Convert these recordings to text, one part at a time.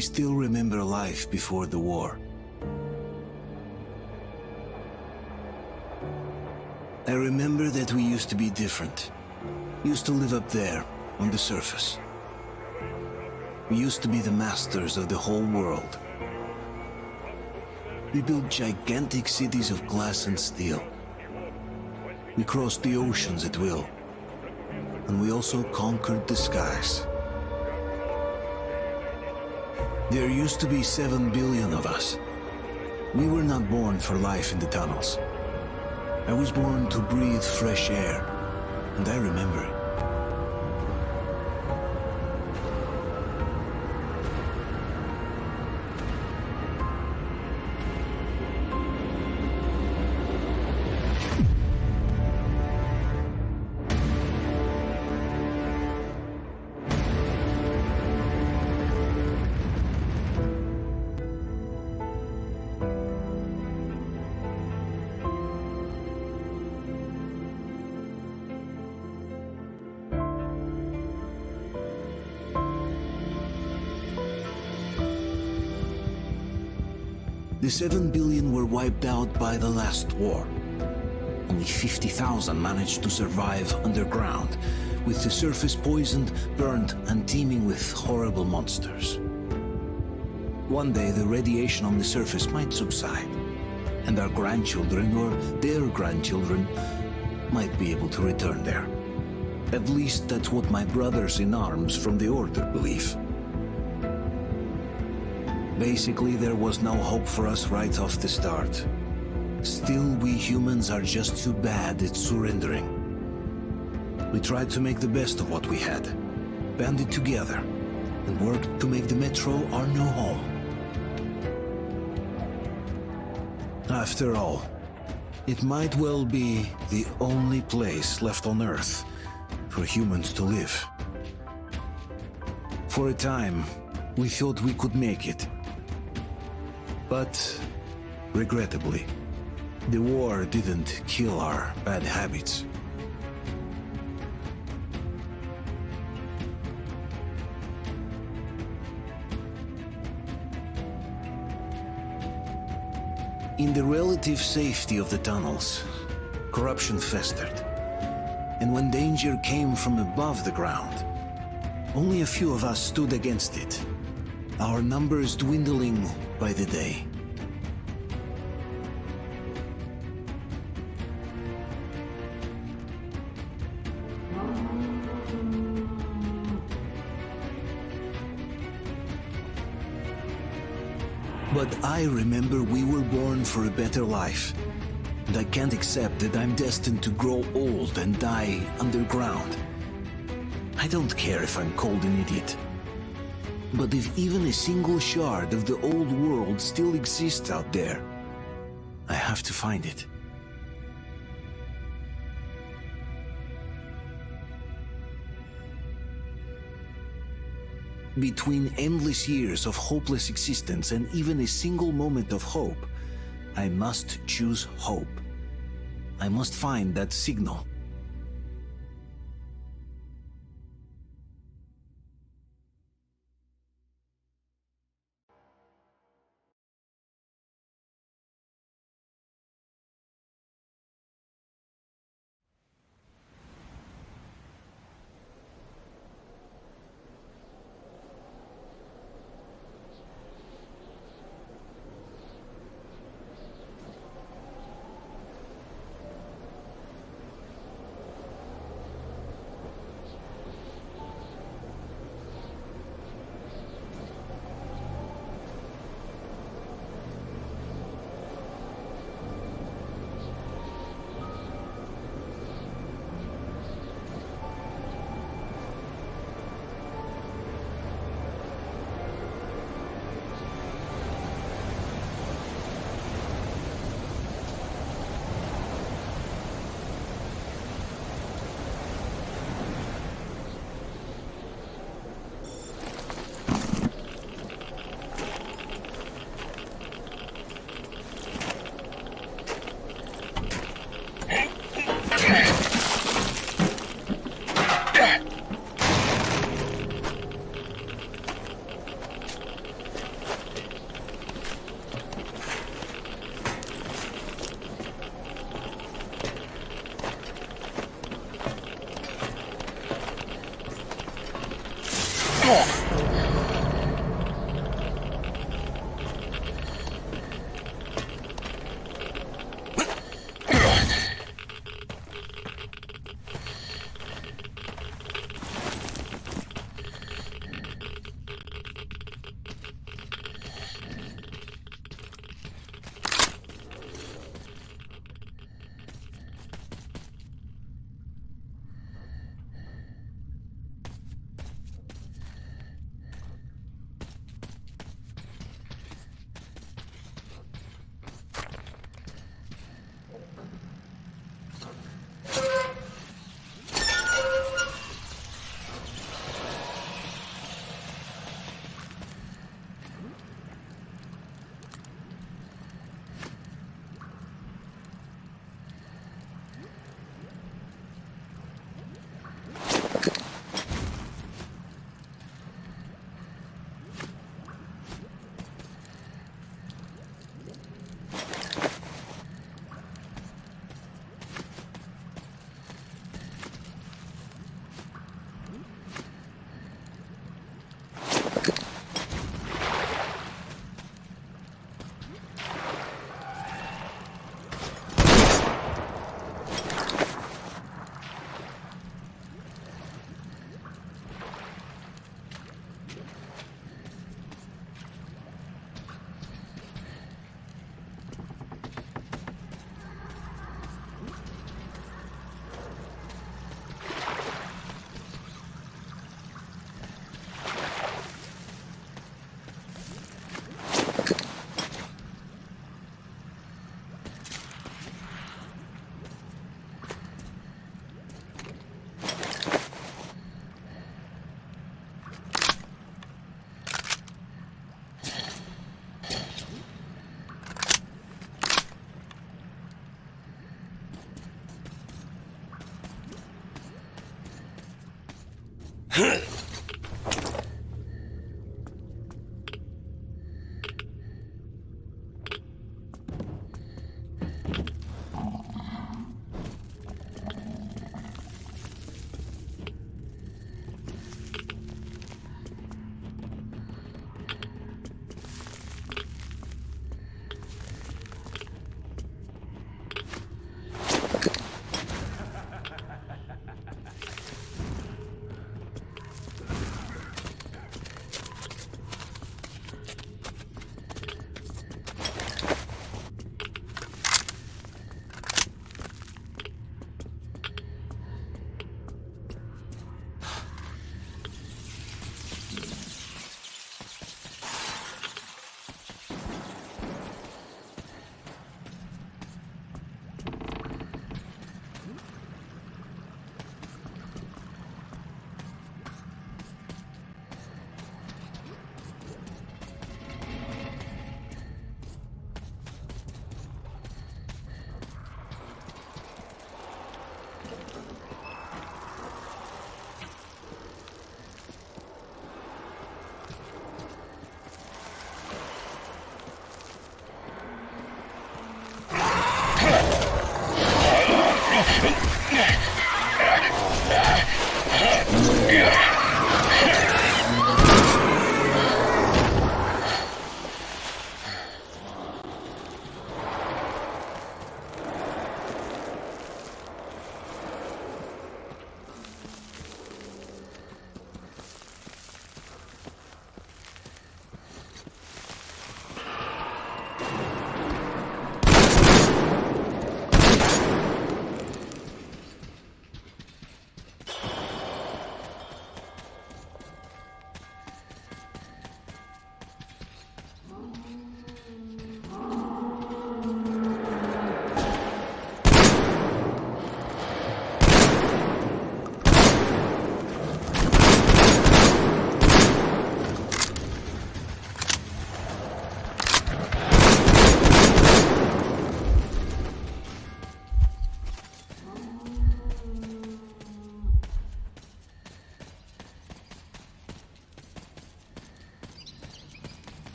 I still remember life before the war. I remember that we used to be different. Used to live up there, on the surface. We used to be the masters of the whole world. We built gigantic cities of glass and steel. We crossed the oceans at will. And we also conquered the skies. There used to be 7 billion of us. We were not born for life in the tunnels. I was born to breathe fresh air, and I remember it. The 7 billion were wiped out by the last war. Only 50,000 managed to survive underground, with the surface poisoned, burned, and teeming with horrible monsters. One day the radiation on the surface might subside, and our grandchildren or their grandchildren might be able to return there. At least that's what my brothers in arms from the Order believe. Basically, there was no hope for us right off the start. Still, we humans are just too bad at surrendering. We tried to make the best of what we had, banded together, and worked to make the Metro our new home. After all, it might well be the only place left on Earth for humans to live. For a time, we thought we could make it. But, regrettably, the war didn't kill our bad habits. In the relative safety of the tunnels, corruption festered. And when danger came from above the ground, only a few of us stood against it, our numbers dwindling by the day. But I remember we were born for a better life, and I can't accept that I'm destined to grow old and die underground. I don't care if I'm called an idiot. But if even a single shard of the old world still exists out there, I have to find it. Between endless years of hopeless existence and even a single moment of hope, I must choose hope. I must find that signal.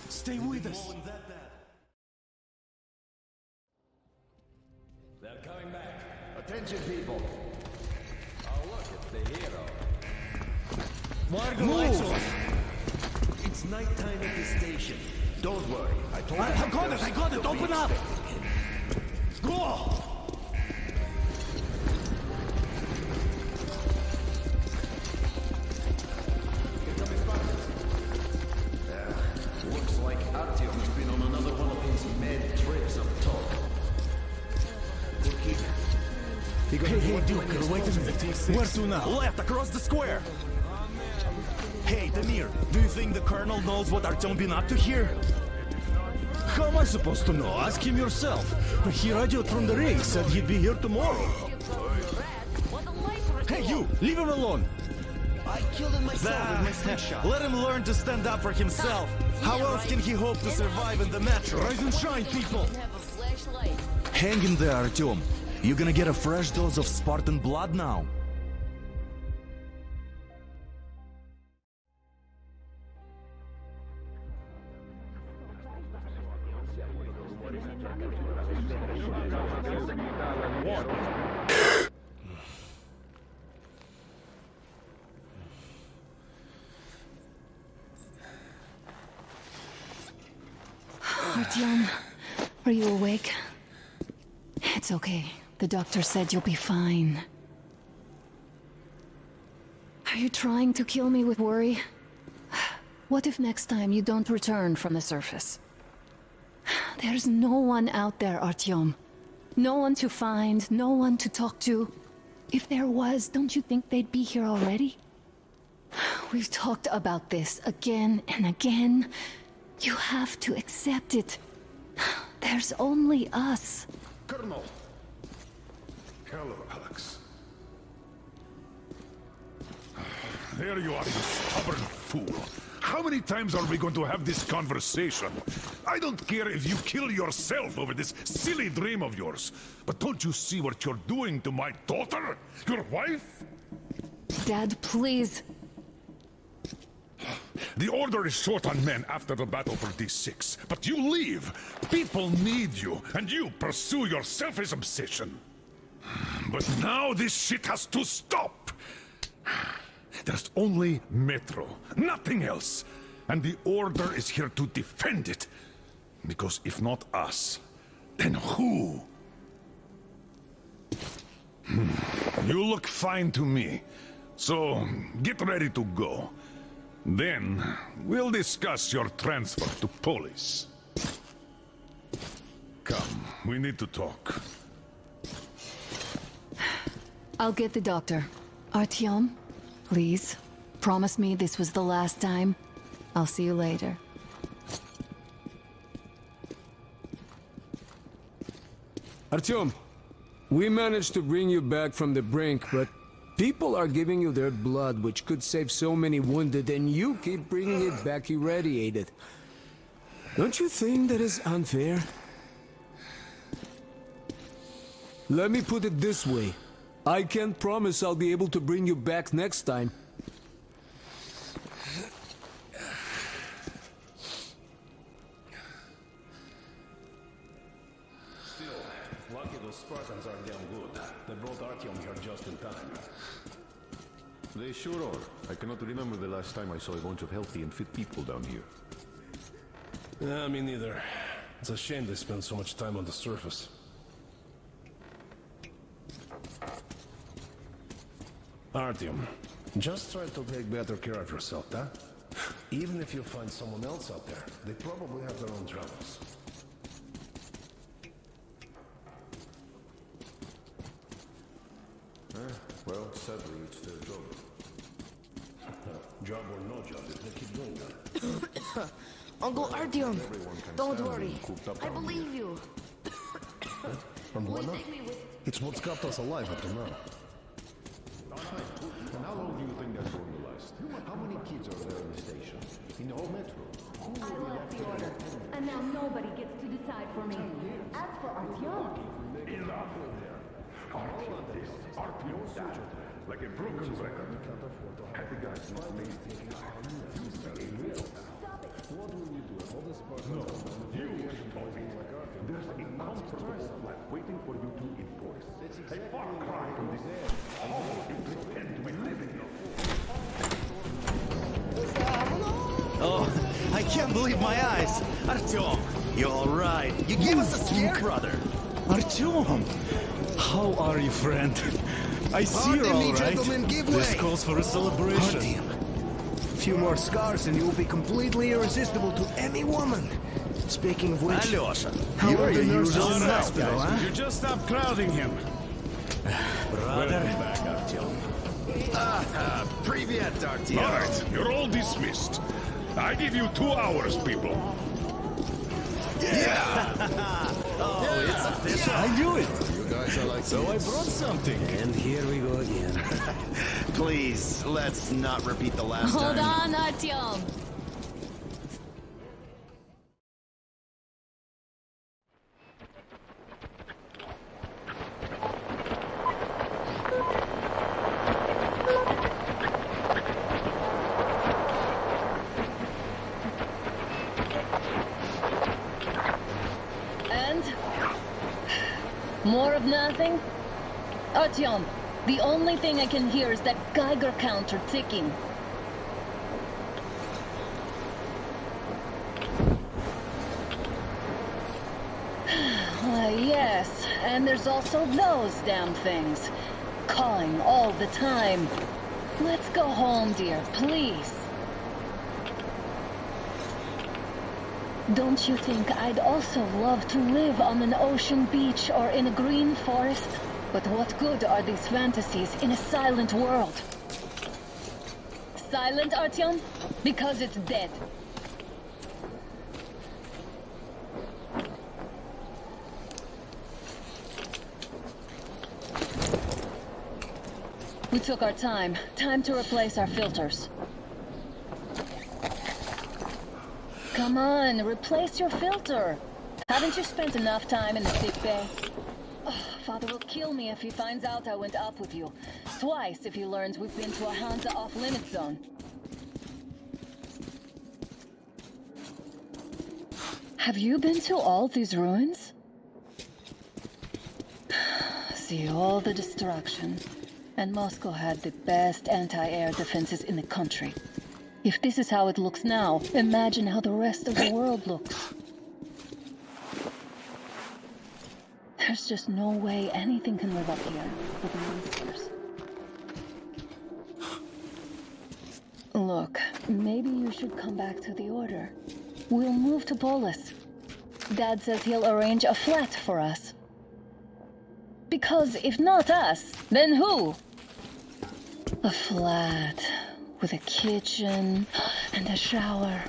Stay with us. They're coming back. Attention, people. Oh, look, it's the hero. Why are the lights off? It's nighttime at the station. Don't worry. I got it. Open up. Go! Looks like Artyom's been on another one of his mad trips up top. Hey, Duke, wait a minute. Where to now? Left, across the square! Hey, Damir, do you think the Colonel knows what Artyom been up to here? How am I supposed to know? Ask him yourself. He radioed from the ring, said he'd be here tomorrow. Hey, you! Leave him alone! I killed him myself with my slingshot. Let him learn to stand up for himself. How else can he hope to survive in the metro? Rise and shine, people! Hang in there, Artyom. You're gonna get a fresh dose of Spartan blood now. Artyom, are you awake? It's okay. The doctor said you'll be fine. Are you trying to kill me with worry? What if next time you don't return from the surface? There's no one out there, Artyom. No one to find, no one to talk to. If there was, don't you think they'd be here already? We've talked about this again and again. You have to accept it. There's only us. Colonel! Hello, Alex. There you are, you stubborn fool. How many times are we going to have this conversation? I don't care if you kill yourself over this silly dream of yours. But don't you see what you're doing to my daughter? Your wife? Dad, please. The Order is short on men after the battle for D6. But you leave. People need you, and you pursue your selfish obsession. But now this shit has to stop. There's only Metro, nothing else. And the Order is here to defend it. Because if not us, then who? You look fine to me. So, get ready to go. Then, we'll discuss your transfer to Polis. Come, we need to talk. I'll get the doctor. Artyom, please, promise me this was the last time. I'll see you later. Artyom, we managed to bring you back from the brink, but people are giving you their blood, which could save so many wounded, and you keep bringing it back irradiated. Don't you think that is unfair? Let me put it this way. I can't promise I'll be able to bring you back next time. Still, lucky those Spartans are damn good. They brought Artyom here just in time. They sure are. I cannot remember the last time I saw a bunch of healthy and fit people down here. Yeah, me neither. It's a shame they spend so much time on the surface. Artyom, just try to take better care of yourself, huh? Even if you find someone else out there, they probably have their own troubles. Well, sadly, it's their job. Job or no job, if they keep doing that. Uncle Artyom, don't worry. I believe you. And why not? It's what's kept us alive up to now. And how long do you think that's going to last? How many kids are there in the station? In the whole metro? I left the order, and now nobody gets to decide for me. As for Artyom, Artyom died like a broken record. Had the guys not made No, you told me. There's a comfortable flat waiting for you to enforce. A far cry from this hollow you pretend to be living. Oh, I can't believe my eyes. Artyom, you're all right. You gave us a scare, brother. Artyom! How are you, friend? I see you're all right. This calls for a celebration. A few more scars and you will be completely irresistible to any woman. Speaking of which, Alyosha, how you're are the your nurses usual in the nice hospital, guys. huh? You just stop crowding him. Brother. Back, Artyom. Привет, Artyom. All right, you're all dismissed. I give you 2 hours, people. Oh, it's official. I knew it. You guys are like So I brought something. And here we go again. Please, let's not repeat the last hold time. on, Artyom. And? More of nothing? Artyom, the only thing I can hear is that Geiger counter ticking. Yes, and there's also those damn things. Calling all the time. Let's go home, dear, please. Don't you think I'd also love to live on an ocean beach or in a green forest? But what good are these fantasies in a silent world? Silent, Artyom? Because it's dead. We took our time. Time to replace our filters. Come on, replace your filter. Haven't you spent enough time in the sick bay? Oh, Father will kill me if he finds out I went up with you. Twice if he learns we've been to a Hansa off-limit zone. Have you been to all these ruins? See all the destruction. And Moscow had the best anti-air defenses in the country. If this is how it looks now, imagine how the rest of the world looks. There's just no way anything can live up here with monsters. Look, maybe you should come back to the Order. We'll move to Polis. Dad says he'll arrange a flat for us. Because if not us, then who? A flat with a kitchen and a shower.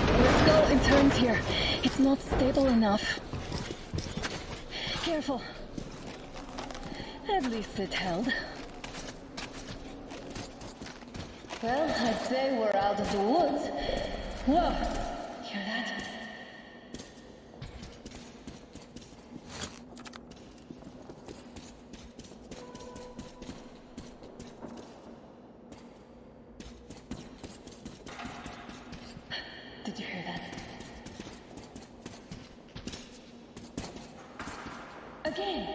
Let's go in turns here. It's not stable enough. Careful. At least it held. Well, I'd say we're out of the woods. Whoa! Hear that? Did you hear that? Again!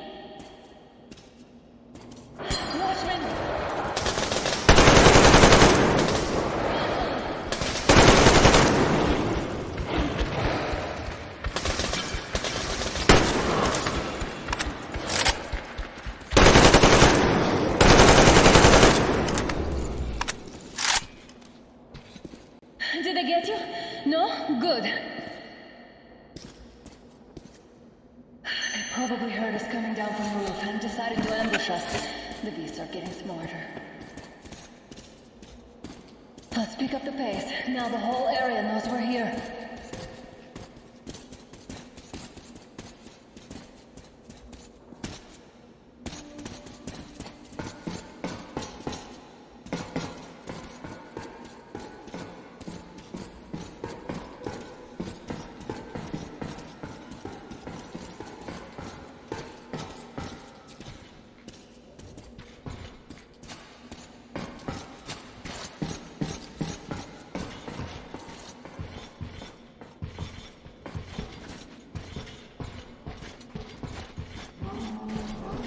Watchmen! Did they get you? No? Good. They probably heard us coming down from the roof and decided to ambush us. The beasts are getting smarter. Let's pick up the pace. Now the whole area knows we're here.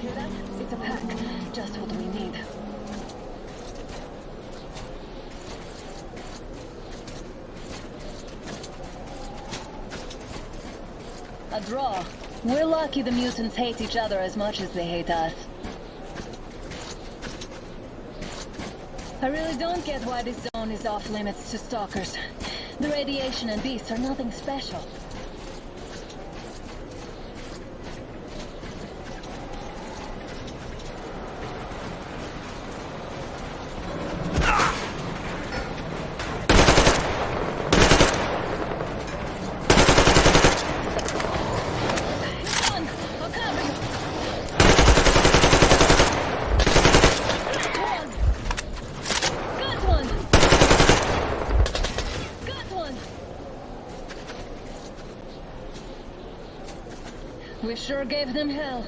Hear that? It's a pack. Just what we need. A draw. We're lucky the mutants hate each other as much as they hate us. I really don't get why this zone is off limits to stalkers. The radiation and beasts are nothing special. We sure gave them hell.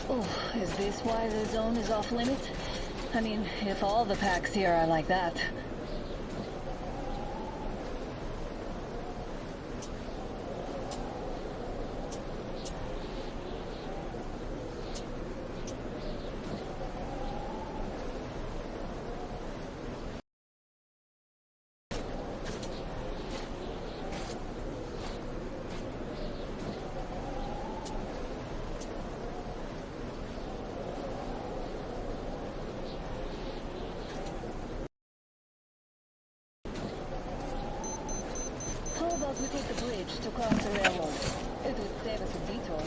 Oh, is this why the zone is off limits? I mean, if all the packs here are like that. How about we take the bridge to cross the railroad? It would save us a detour.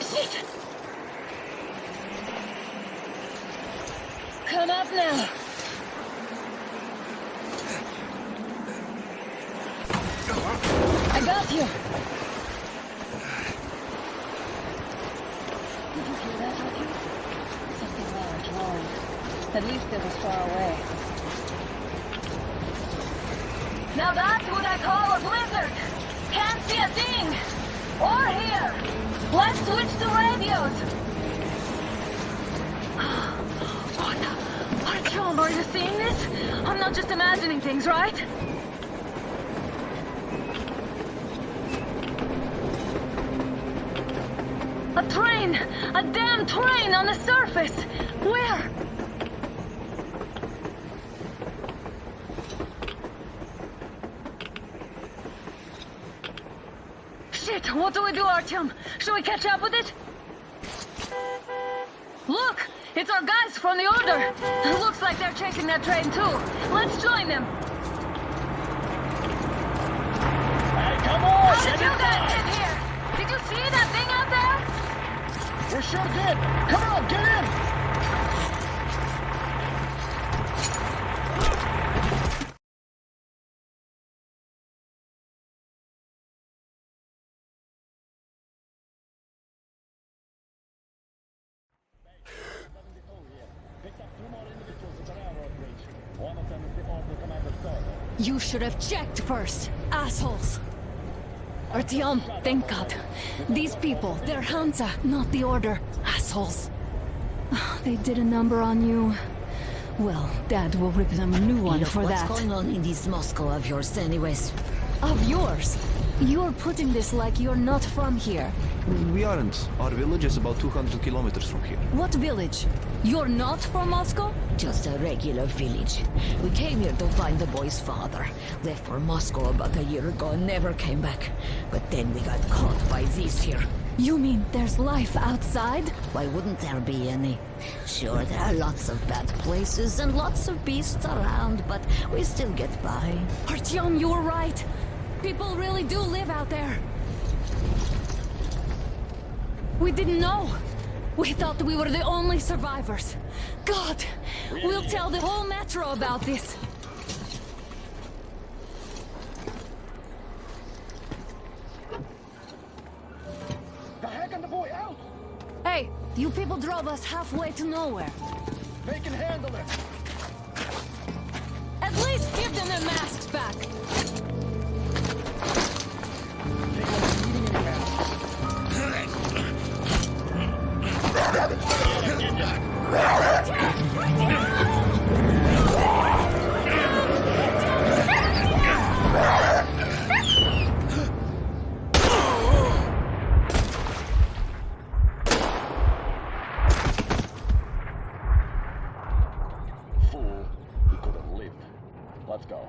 Shit! Come up now! I got you! Did you hear that, Rocky? Something large roaring. At least it was far away. Now that's what I call a blizzard! Can't see a thing! Or hear! Let's switch to radios! What? Artyom, are you seeing this? I'm not just imagining things, right? A train! A damn train on the surface! Where? Shit! What do we do, Artyom? Should we catch up with it? Look! It's our guys from the Order! Looks like they're chasing that train too. Let's join them! Hey, come on! How did you guys get here? Did you see that thing out there? We sure did! Come on, get in! You should have checked first, assholes! Artyom, thank God. These people, they're Hansa, not the Order. Assholes. They did a number on you. Well, Dad will rip them a new one for that. What's going on in this Moscow of yours anyways? Of yours? You're putting this like you're not from here. We aren't. Our village is about 200 kilometers from here. What village? You're not from Moscow? Just a regular village. We came here to find the boy's father. Left for Moscow about a year ago and never came back. But then we got caught by these here. You mean there's life outside? Why wouldn't there be any? Sure, there are lots of bad places and lots of beasts around, but we still get by. Artyom, you were right. People really do live out there. We didn't know. We thought we were the only survivors. God, we'll tell the whole metro about this. The heck and the boy out! Hey, you people drove us halfway to nowhere. They can handle it. At least give them their masks back. Fool, he could have lived. Let's go.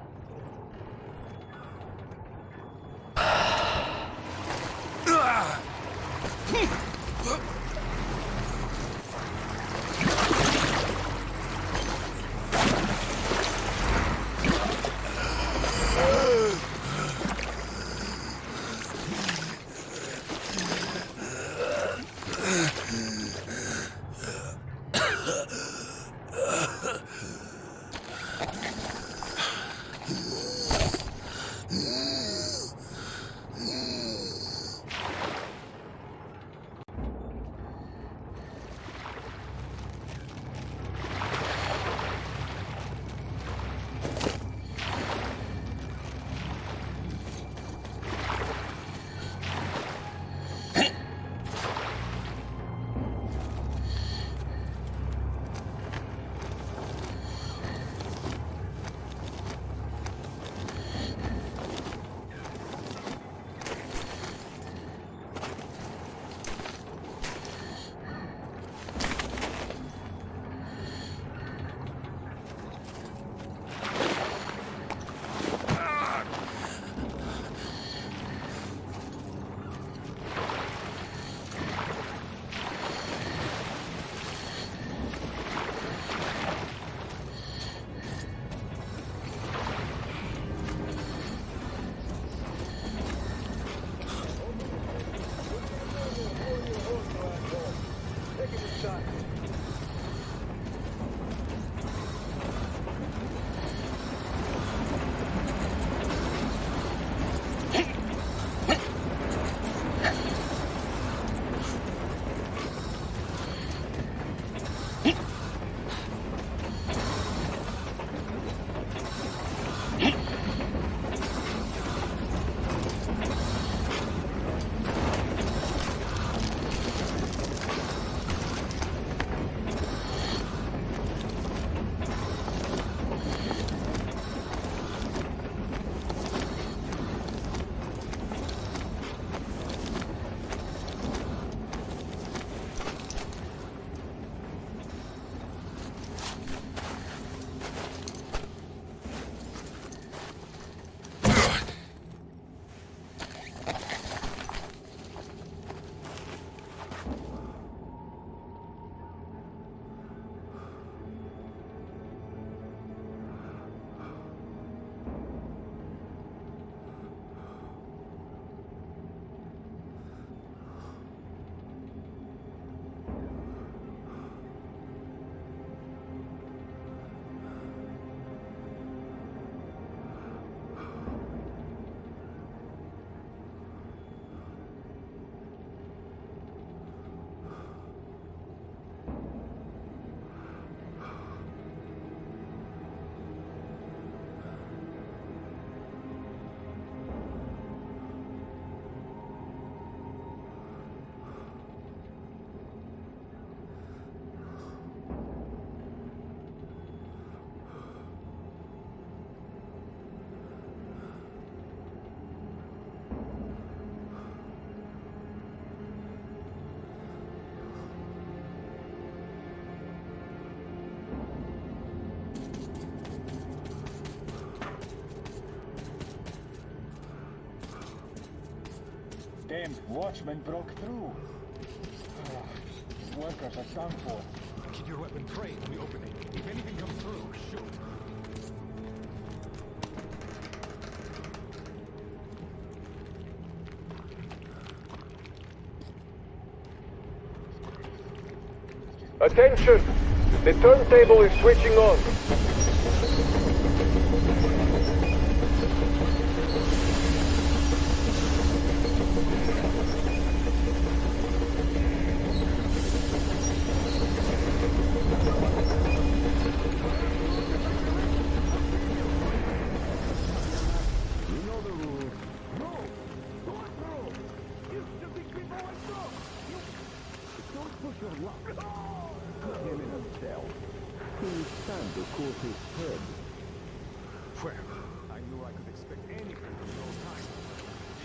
Damn watchman broke through. These workers are done for. Keep your weapon trained when we open it. If anything comes through, shoot. Attention! The turntable is switching on. I knew I could expect anything from those times.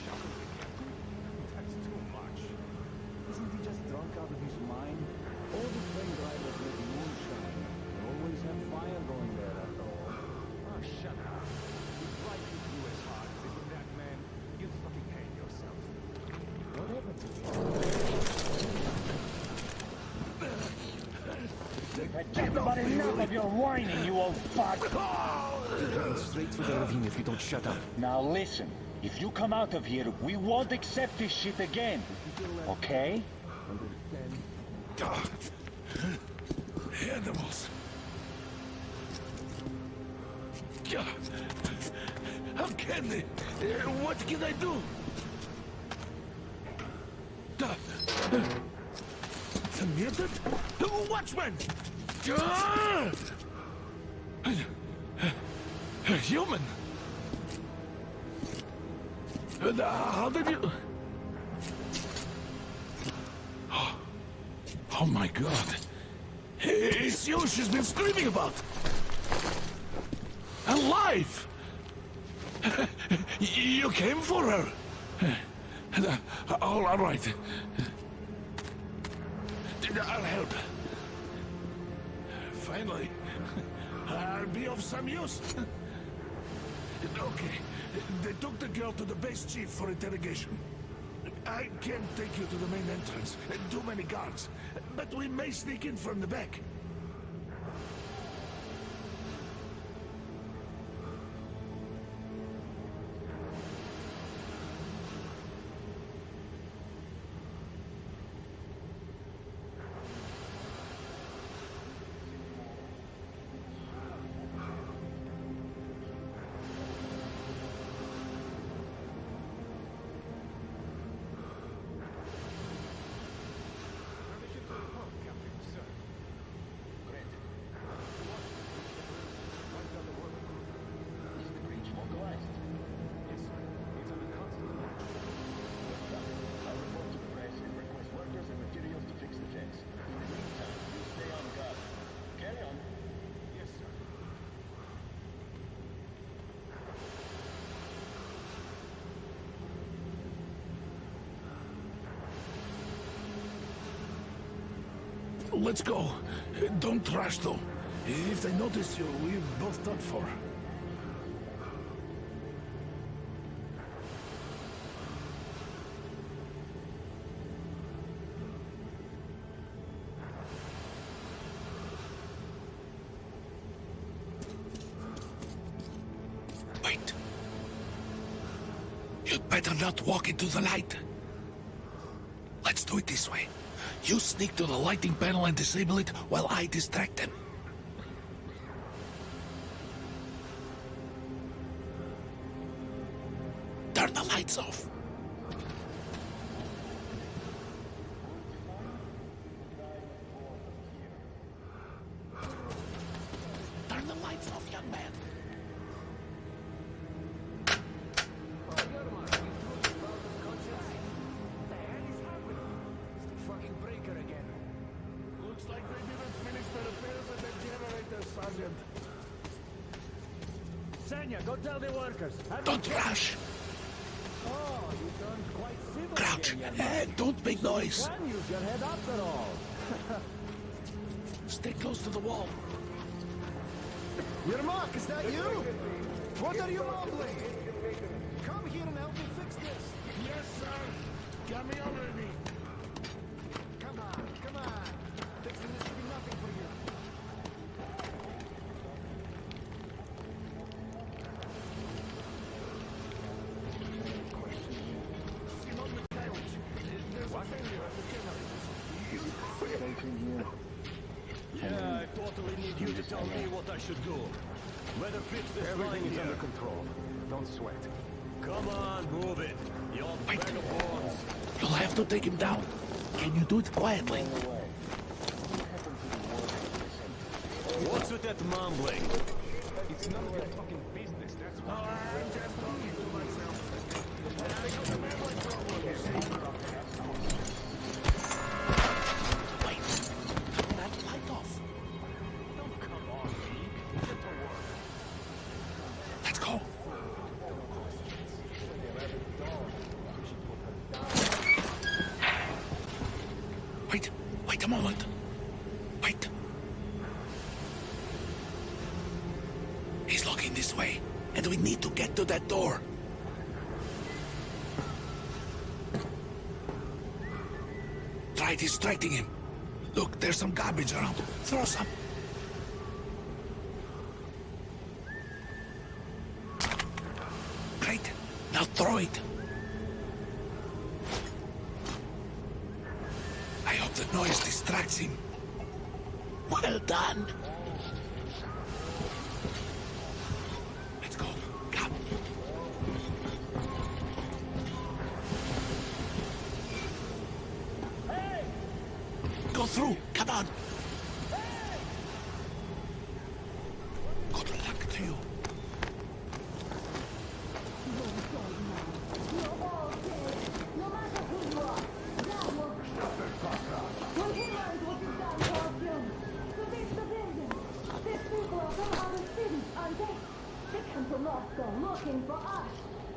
Shocking they kept me. That's too much. Isn't he just drunk out of his mind? All the train drivers make moonshine. They always have fire going there after all. Oh, shut up. You'd like to do as hard as if that man. You'd fucking hate yourself. What happened to him? I've just about enough of your whining, you old fuck! You're going straight for the ravine if you don't shut up. Now listen, if you come out of here, we won't accept this shit again. Okay? Animals. God. How can they? What can I do? Muted? Watchman! Human! How did you... Oh my God. It's you she's been screaming about. Alive! You came for her. All right. I'll help. Finally, I'll be of some use. Okay, they took the girl to the base chief for interrogation. I can't take you to the main entrance. Too many guards. But we may sneak in from the back. Let's go. Don't rush, though. If they notice you, we're both done for. Wait. You'd better not walk into the light. Let's do it this way. You sneak to the lighting panel and disable it while I distract them. Turn the lights off. Turn the lights off, young man. Sanya, go tell the workers. Don't rush. Oh, you turned quite civil Crouch again, and don't make noise. You can use your head after all. Stay close to the wall. Yermak, is that you? What are you mumbling? Come here and help me fix this. Yes, sir. Got me already. Come on. Fixing this should be nothing for you. Yeah, I totally need you to tell me what I should do. Better fix this Everything line is here. under control. Don't sweat. Come on, move it. You old bag of bones. You'll have to take him down. Can you do it quietly? What's with that mumbling? It's none of your fucking business, that's why. I'm just talking to myself. Wait. Turn that light off. Don't come on me. Get to work. Let's go. Wait a moment. Wait. He's looking this way, and we need to get to that door. Try distracting him. Look, there's some garbage around. Throw some. Great. Now throw it. I hope the noise distracts him. Well done. Let's go. Come. Go through. Come on. Good luck to you. Looking for us,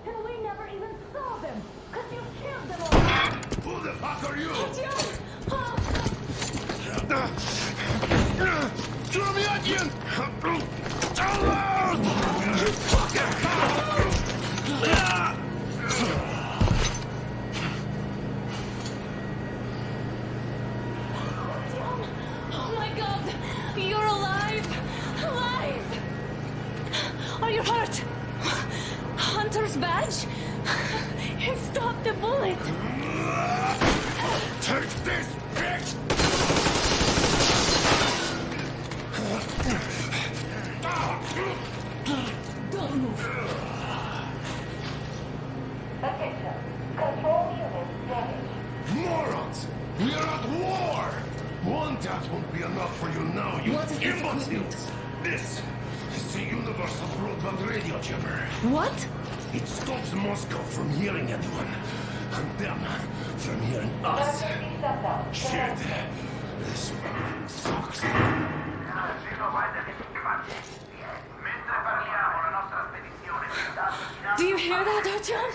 and we never even saw them, because you killed them all! Who the fuck are you? Throw me again! You fucker! Oh my god! You're alive! Alive! Are you hurt? Hunter's badge? It stopped the bullet! Take this, bitch! Don't move! Attention. Control unit damaged. Morons! We are at war! One tap won't be enough for you now, you What is this imbeciles! This is the universal broadband radio jammer. What? It stops Moscow from hearing anyone, and them from hearing us. Shit! This sucks. Do you hear that, Artyom?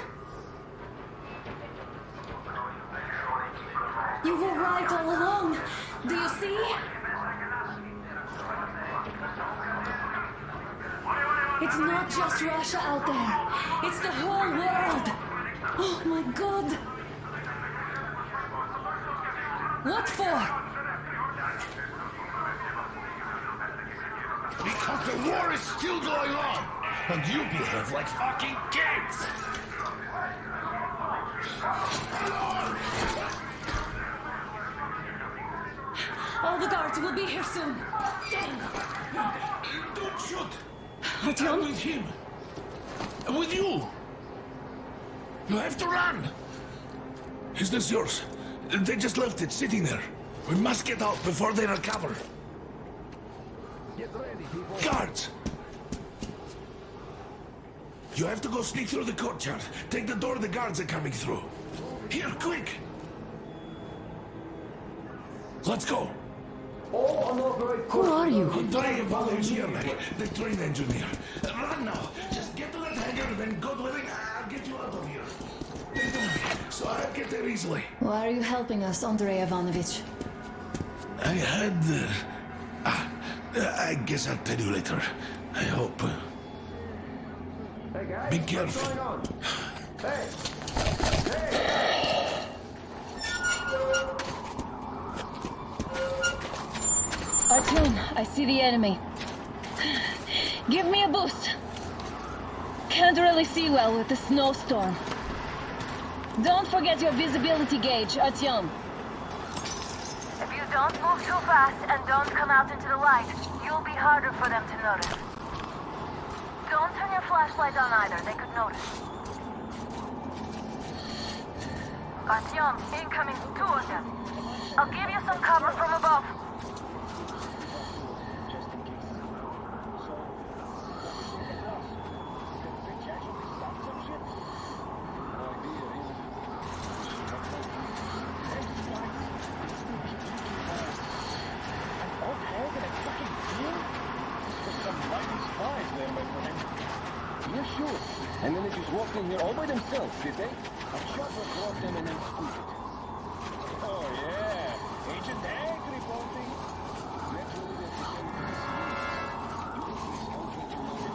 You were right all along. Do you see? It's not just Russia out there. It's the whole world. Oh my god. What for? Because the war is still going on, and you behave like fucking kids! All the guards will be here soon. Don't shoot! Artyom? I'm with him. I'm with you. You have to run. Is this yours? They just left it sitting there. We must get out before they recover. Get ready, people. Guards! You have to go sneak through the courtyard. Take the door the guards are coming through. Here, quick! Let's go. Who are you? Andrei Ivanovich, the train engineer. Run now. Just get to that hangar, then God willing, I'll get you out of here. They know me, so I'll get there easily. Why are you helping us, Andrei Ivanovich? I had... I guess I'll tell you later. I hope. Hey guys, Be what's careful. going on? Hey! Artyom, I see the enemy. Give me a boost. Can't really see well with the snowstorm. Don't forget your visibility gauge, Artyom. If you don't move too fast and don't come out into the light, you'll be harder for them to notice. Don't turn your flashlight on either, they could notice. Artyom, incoming, 2 of them. I'll give you some cover from above. And then they just walked in here all by themselves, did they? A chopper brought them and then scooped it. Oh yeah, Agent Hank reporting. Naturally, they're pretending to see. You think these don't get you know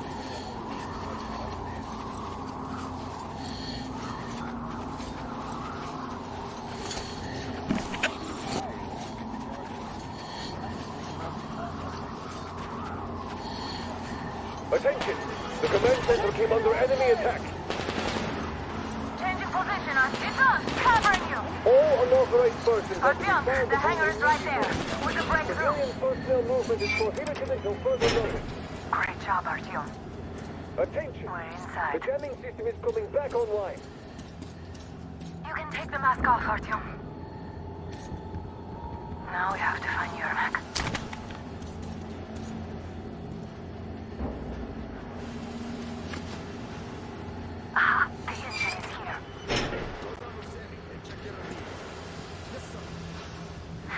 Attention! The command center came under enemy attack. Changing position, Artyom, covering you. All unauthorized persons... Artyom, the hangar is right there. We can break through. Civilian personnel movement is prohibited until further notice. Great job, Artyom. Attention! We're inside. The jamming system is coming back online. You can take the mask off, Artyom. Now we have to find Yermak. Ah, the engine is here.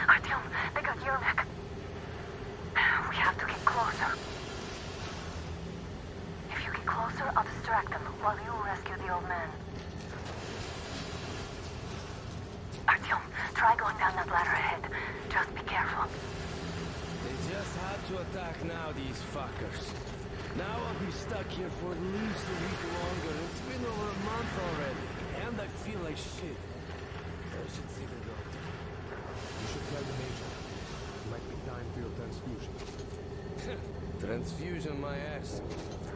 Artyom, they got Yermak. We have to get closer. If you get closer, I'll distract them while you rescue the old man. Artyom, try going down that ladder ahead. Just be careful. They just had to attack now, these fuckers. Now I'll be stuck here for at least a week longer. It's been over a month already, and I feel like shit. I should see the doctor. You should tell the Major. It might be time for your transfusion. Transfusion, my ass.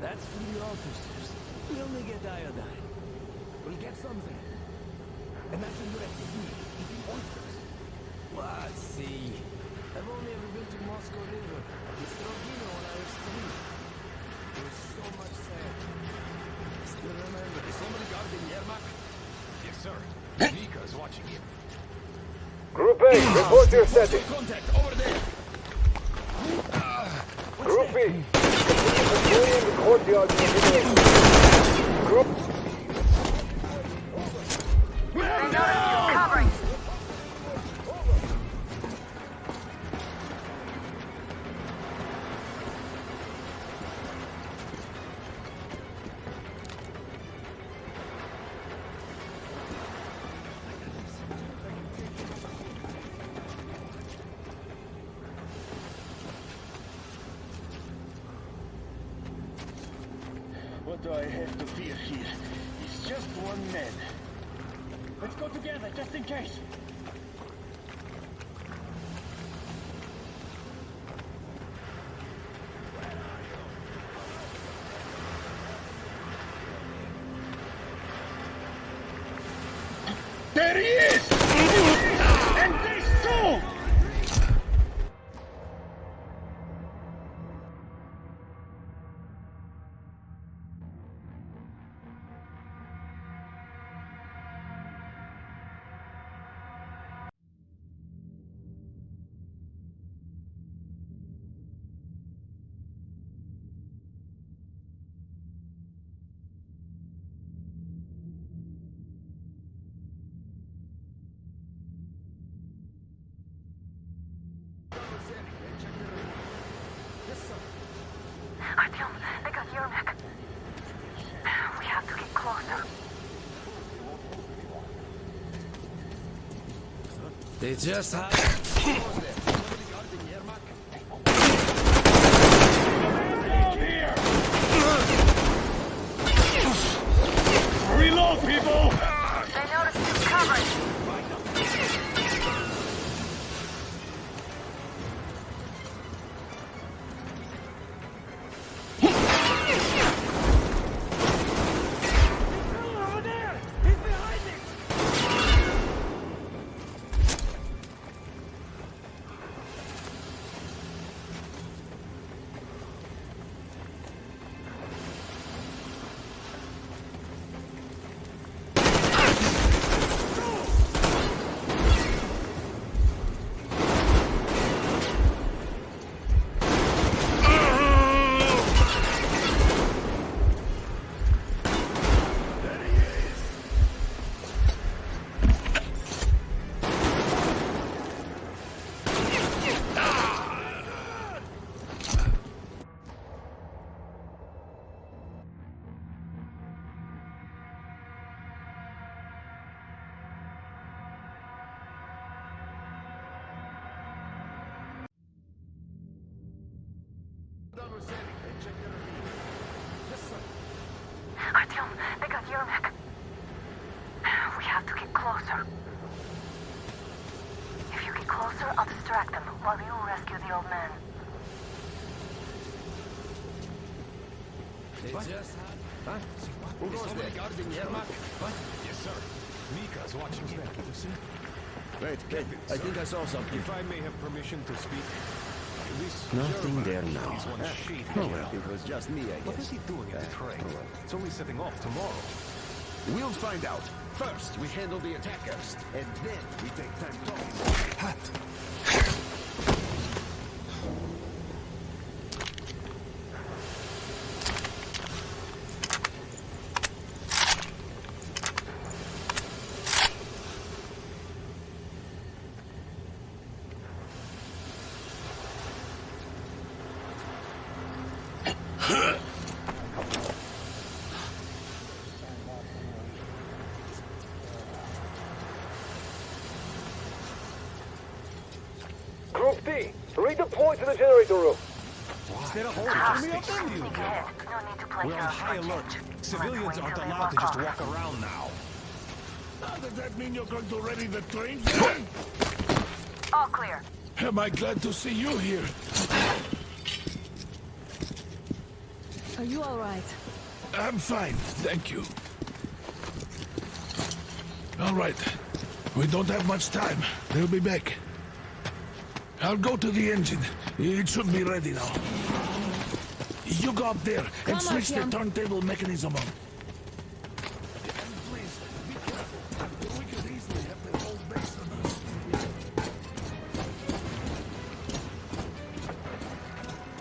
That's for the officers. We only get iodine. We'll get some then. Imagine you're at sea, eating oysters. What? See? I've only ever been to Moscow River. It's Strogino on our street. There's so much sand. Still remember. Is somebody guarding Yermak? Yes, sir. Vika is watching you. Group A, report your status. Contact over there. Group B, continue patrolling the courtyard in the middle. Group... They notice you covering. What do I have to fear here? It's just one man. Let's go together, just in case. There he is! And this too! Artyom, they got Yermak. We have to get closer. They just had... Reload, people! They noticed you covered. Artyom, they got Yermak. We have to get closer. If you get closer, I'll distract them while you rescue the old man. Huh? Who goes there? Guarding Yermak? What? Yes, sir. Mika's watching back. Wait, I think I saw something. If I may have permission to speak. This Nothing there now. is one sheet. Oh well, it was just me, I guess. What is he doing in the train? It's only setting off tomorrow. We'll find out. First, we handle the attackers, and then we take time talking. Group D, redeploy to the generator room. Is there a whole Sneak army of them? ahead. No need to play We're on girls high for a alert. change. Civilians Let's wait aren't till they allowed to just off. walk around now. Does that mean you're going to ready the train? All clear. Am I glad to see you here? Are you all right? I'm fine, thank you. All right. We don't have much time. They'll be back. I'll go to the engine. It should be ready now. You go up there and switch the turntable mechanism on. Please, be careful. We could easily have the whole base on us.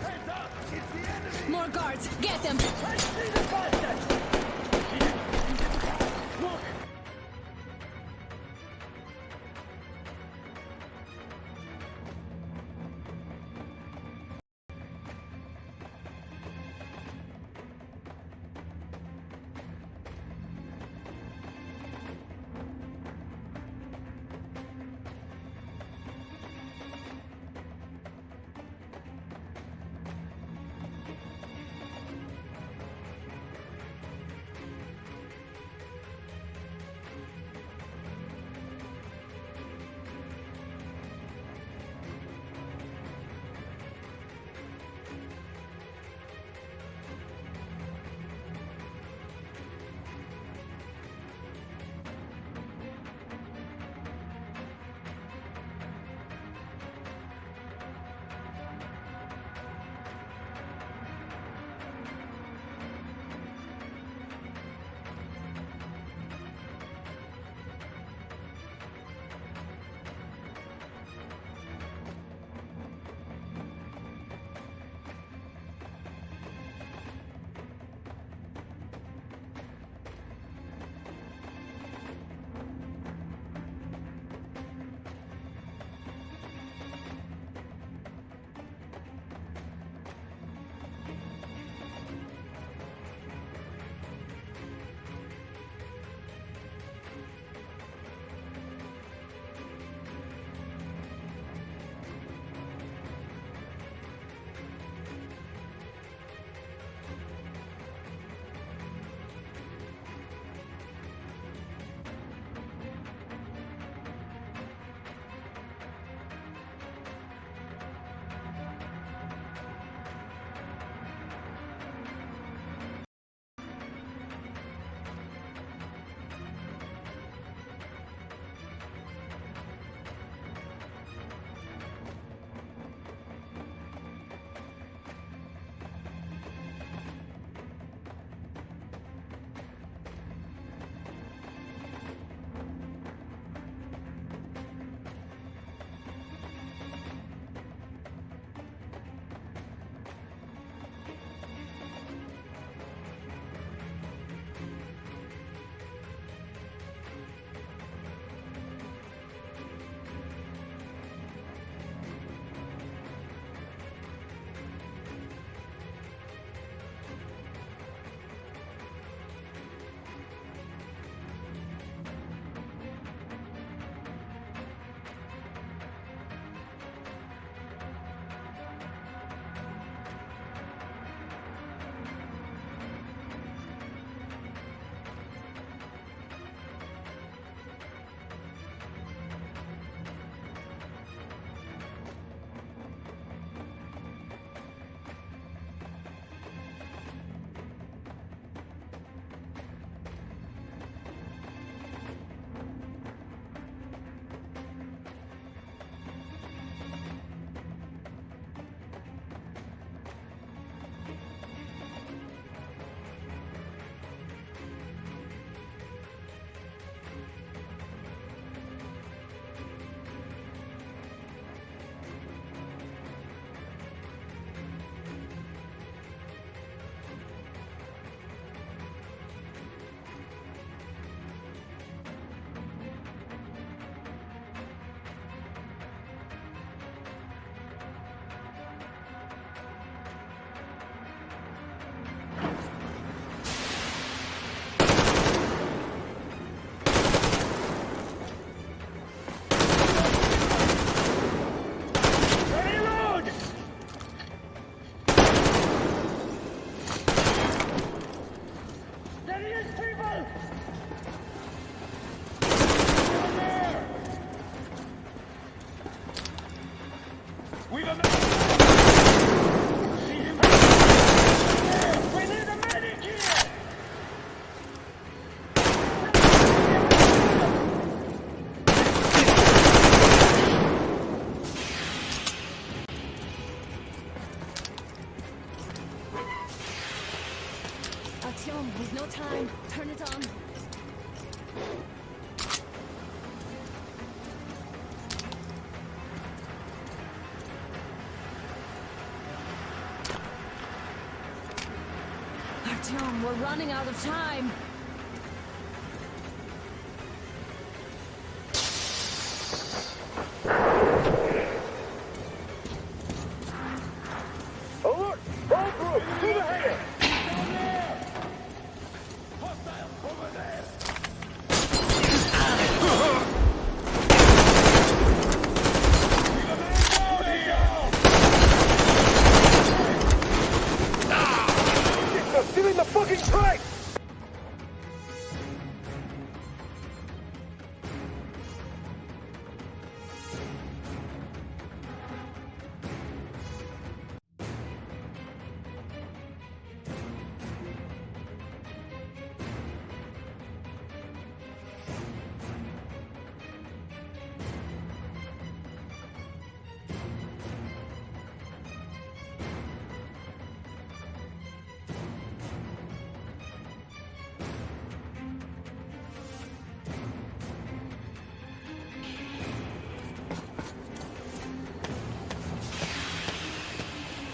Heads up! It's the enemy! More guards! Get them! I see the bastard! Look! Artyom, there's no time. Turn it on. Artyom, we're running out of time. Alert! All group, to the hangar! They're stealing the fucking train!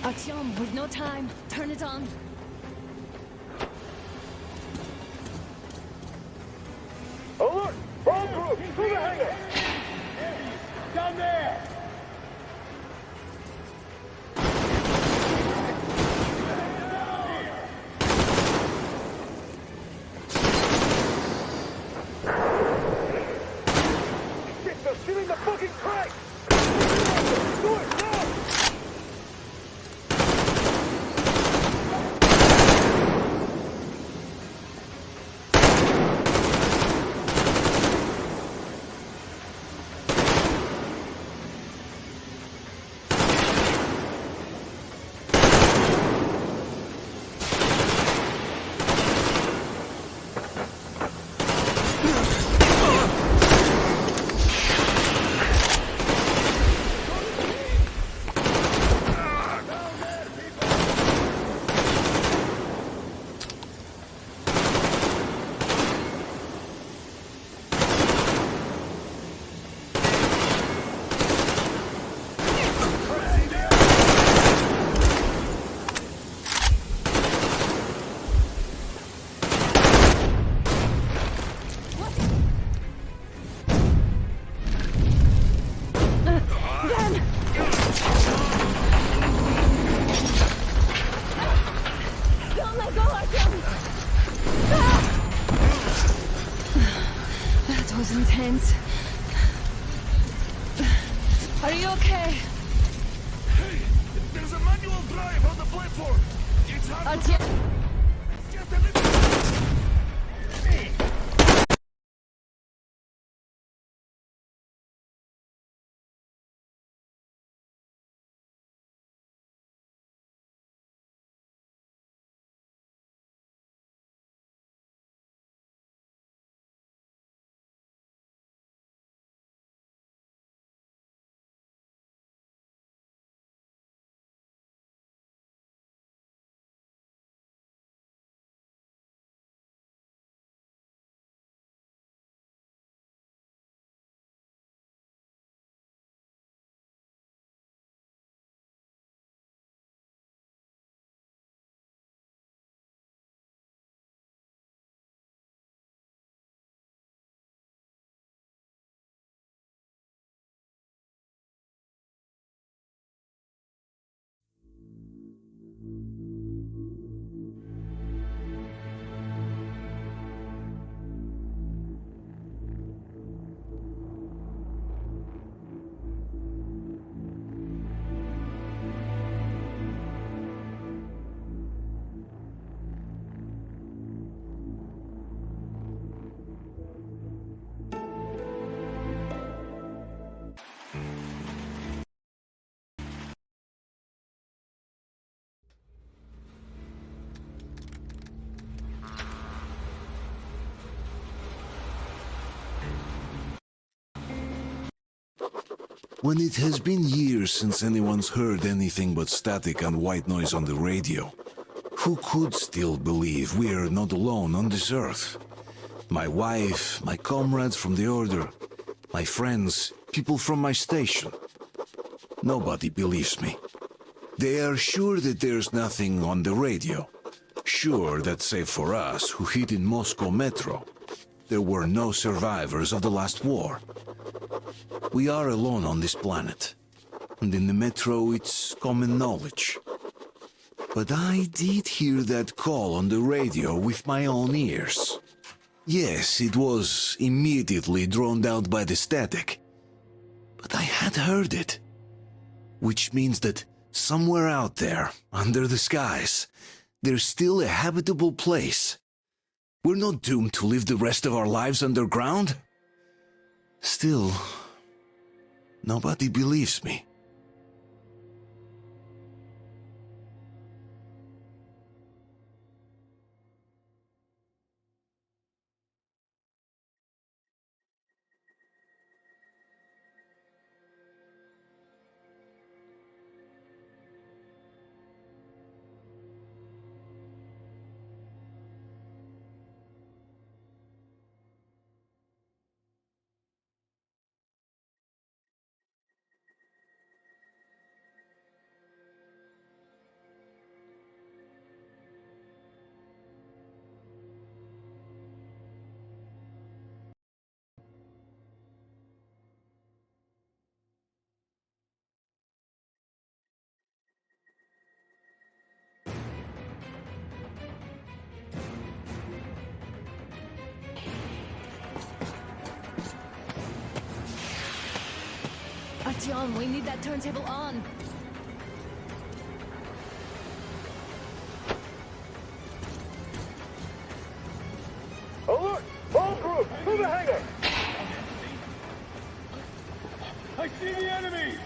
Artyom, with no time. Turn it on. Alert! All group, to the hangar! Down there! Shit, they're stealing the fucking train! Do it now! Don't let go, Artyom! Ah! That was intense. Are you okay? Hey, there's a manual drive on the platform. It's hard to... Artyom... Get a little... When it has been years since anyone's heard anything but static and white noise on the radio, Who could still believe we're not alone on this earth? My wife, my comrades from the Order, my friends, people from my station. Nobody believes me. They are sure that there's nothing on the radio. Sure that save for us who hid in Moscow metro, there were no survivors of the last war. We are alone on this planet. And in the metro it's common knowledge. But I did hear that call on the radio with my own ears. Yes, it was immediately drowned out by the static. But I had heard it. Which means that somewhere out there, under the skies, there's still a habitable place. We're not doomed to live the rest of our lives underground. Still, nobody believes me. Artyom, we need that turntable on. Alert! All crew, to the hangar! I see the enemy!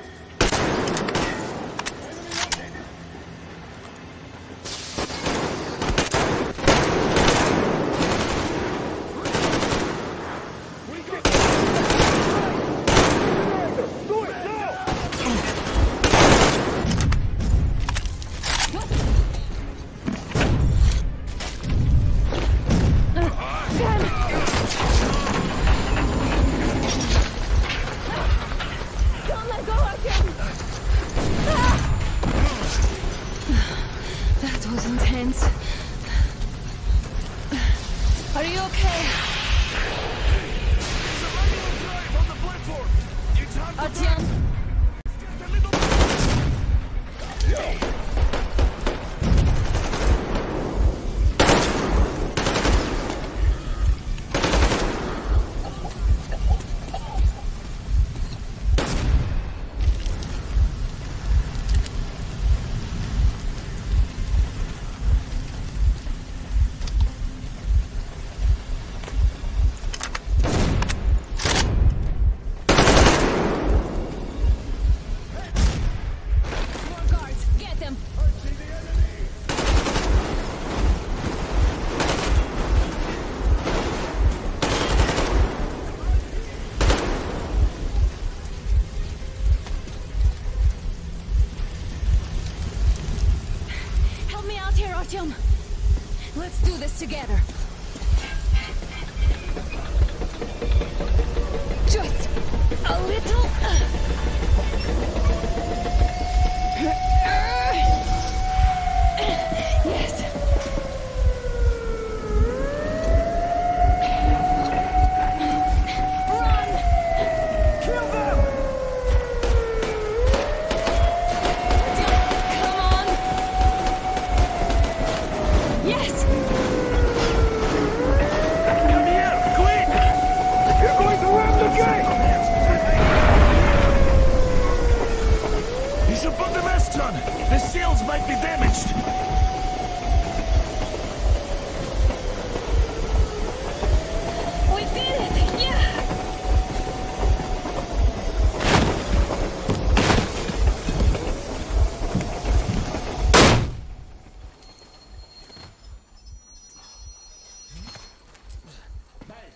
That was intense. Are you okay? Artyom? Artyom, let's do this together. Just a little. Yes. Run! Kill them! Come on! Yes! Come here, quick! You're going to ram the gate! You should put the masts on. The sails might be damaged. We did it! Yeah!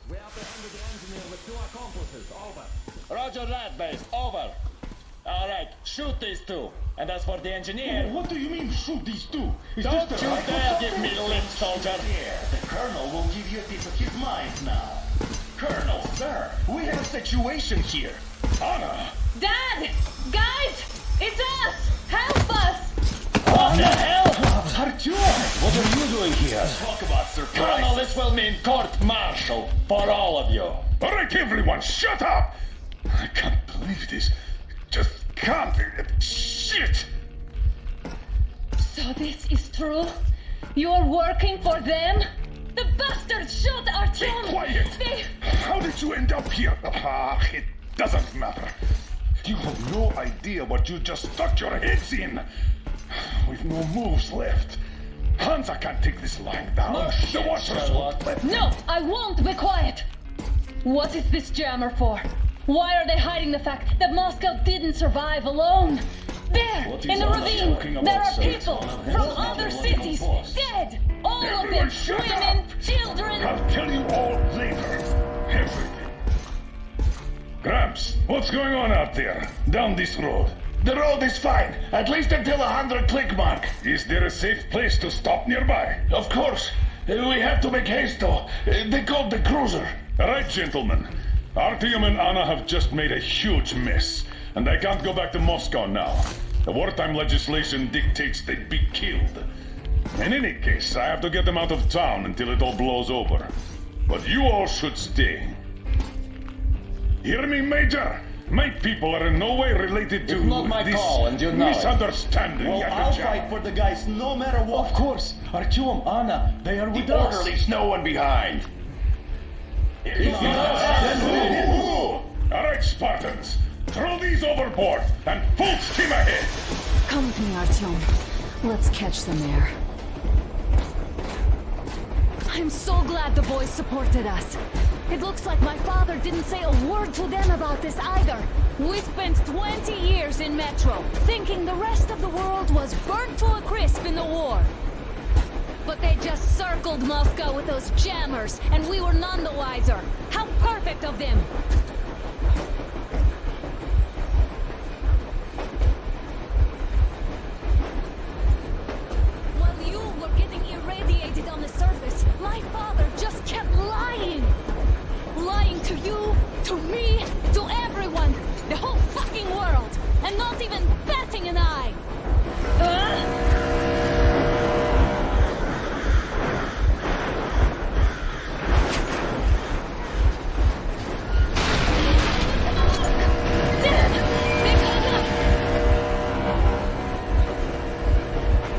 We apprehended the engineer with 2 accomplices. Over. Roger that, base. Over. Alright, shoot these two. And as for the engineer... What do you mean, shoot these two? Is Don't this you the right dare or give me something? lip, soldier! Here, the Colonel will give you a piece of his mind now. Colonel, sir, we have a situation here. Anna! Dad! Guys! It's us! Help us! What the hell? Artyom, what are you doing here? Talk about surprise. Colonel, this will mean court-martial for all of you. Alright, everyone, shut up! I can't believe this. Just can't. Shit! So this is true? You're working for them? The bastards shot Artyom! Be quiet! How did you end up here? It doesn't matter. You have no idea what you just stuck your heads in. We've no moves left. Hansa can't take this line down. No shit, the Watchers Charlotte. won't let No, I won't be quiet! What is this jammer for? Why are they hiding the fact that Moscow didn't survive alone? There, What in is the Anna ravine, talking about, there are sir? people from other cities, dead! All of them, Everyone shut women, up. children! I'll tell you all later. Everything. Gramps, what's going on out there? Down this road? The road is fine, at least until 100 click mark. Is there a safe place to stop nearby? Of course. We have to make haste though. They called the cruiser. All right, gentlemen. Artyom and Anna have just made a huge mess, and they can't go back to Moscow now. The wartime legislation dictates they be killed. In any case, I have to get them out of town until it all blows over. But you all should stay. Hear me, Major? My people are in no way related to It's not my this call, and you know it. misunderstanding. Well, at the I'll jam. fight for the guys no matter what. Of course. Artyom, Anna, they are with The us. orderlies, no one behind. All right, Spartans. Throw these overboard and full steam ahead. Come with me, Artyom. Let's catch them there. I'm so glad the boys supported us. It looks like my father didn't say a word to them about this either. We spent 20 years in Metro, thinking the rest of the world was burnt to a crisp in the war. But they just circled Moscow with those jammers, and we were none the wiser. How perfect of them! While you were getting irradiated on the surface, my father just kept lying! Lying to you, to me, to everyone, the whole fucking world, and not even batting an eye!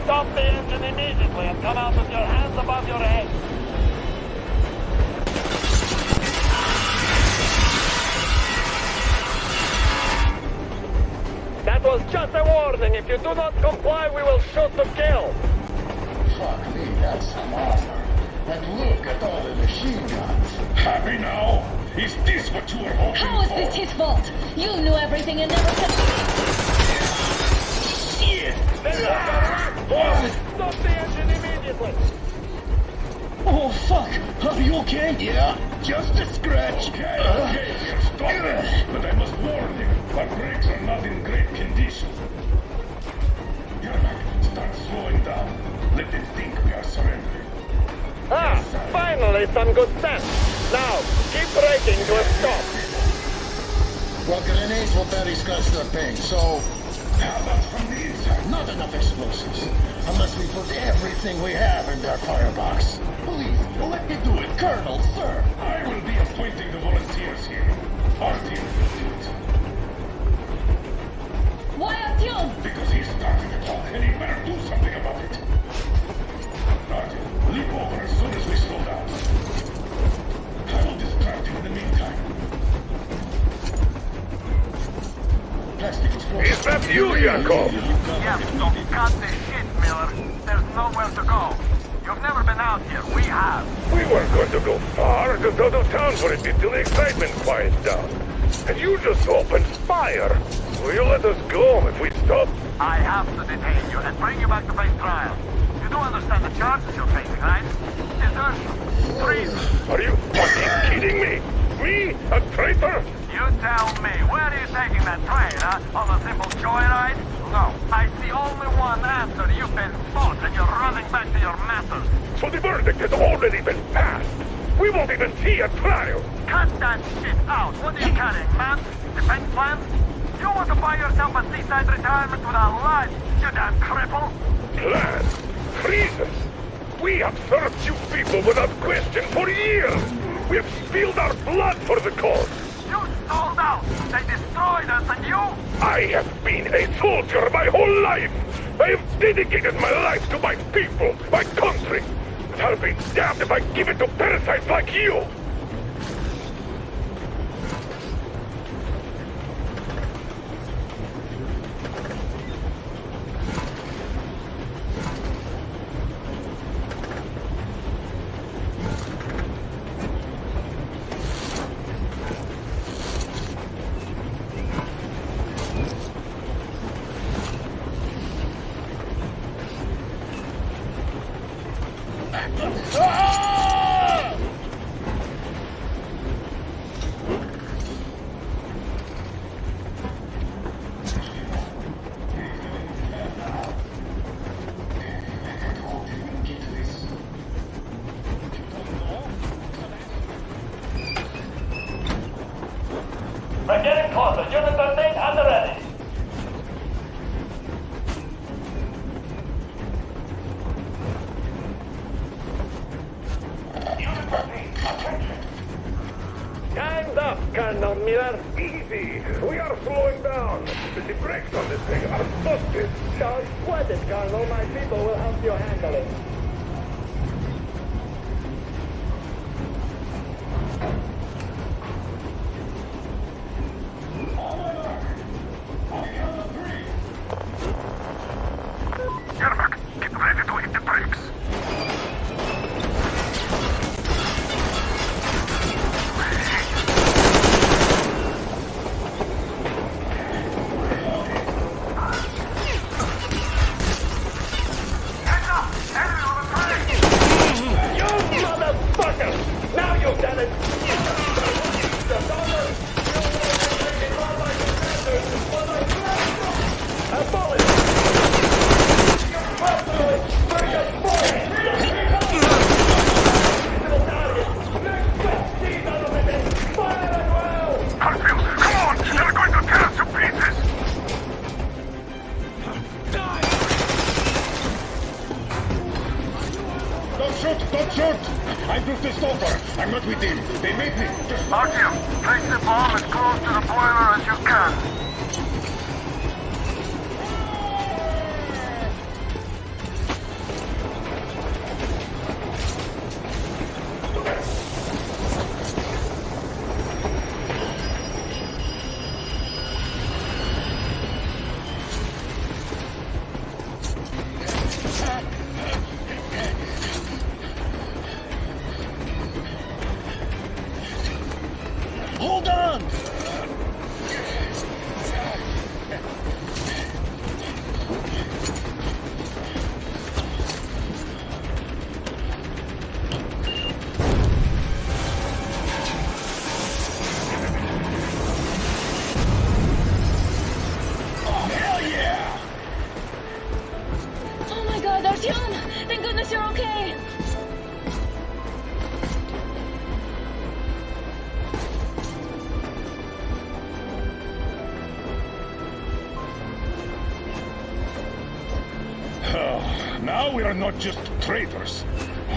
Stop the engine immediately and come out with your hands above your head. That was just a warning. If you do not comply, we will shoot to kill. Fuck me, that's some armor. And look at all the machine guns. Happy now? Is this what you were hoping How is for? this his fault? You knew everything and never said... Shit! Stop the engine immediately. Oh, fuck! Are you okay? Yeah, just a scratch. Okay, stop it. But I must warn you, our brakes are not in great condition. Yermak, start slowing down. Let them think we are surrendering. Ah, finally some good sense. Now, keep braking to a stop. Well, grenades will barely scratch their paint, so... How about from the inside? Not enough explosives. Unless we put everything we have in their firebox. Please, let me do it, Colonel, sir. I will be appointing the volunteers here. Our team will do it. Why Artyom? Because he started it all, and he better do something about it. Artyom, leap over as soon as we slow down. I will distract him in the meantime. Plastic explosive. Is that you, Yakov? Yeah, so cut the shit, Miller. There's nowhere to go. You've never been out here. We have. We weren't going to go far, just out of town for a bit till the excitement quiets down. And you just opened fire. Will you let us go if we stop? I have to detain you and bring you back to face trial. You do understand the charges you're facing, right? Desertion, treason. Are you fucking kidding me? Me? A traitor? You You tell me, where are you taking that train, huh? On a simple joyride? No, I see only one answer. You've been fought and you're running back to your masters. So the verdict has already been passed. We won't even see a trial. Cut that shit out. What are you carrying, man? Defense plans? You want to buy yourself a seaside retirement without life, you damn cripple? Plan? Treason? We have served you people without question for years. We have spilled our blood for the cause. You sold out. They destroyed us and you? I have been a soldier my whole life. I have dedicated my life to my people, my country. But I'll be damned if I give it to parasites like you. We're getting closer. Unit 13 at the ready. Unit 13, attention. Time's up, Colonel Miller. Easy. We are slowing down. The brakes on this thing are busted. Don't sweat it, Colonel. My people will help you handle it. Yermak, get ready to hit the brakes. You motherfucker! Now you've done it! A bullet! Harfield, come on! They're going to tear us to pieces! Don't shoot! Don't shoot! I took the stopper. I'm not with him. They made me. Just... Artyom, place the bomb as close to the boiler as you can. Hold on! Oh my god, Artyom! Thank goodness you're okay! Now we are not just traitors.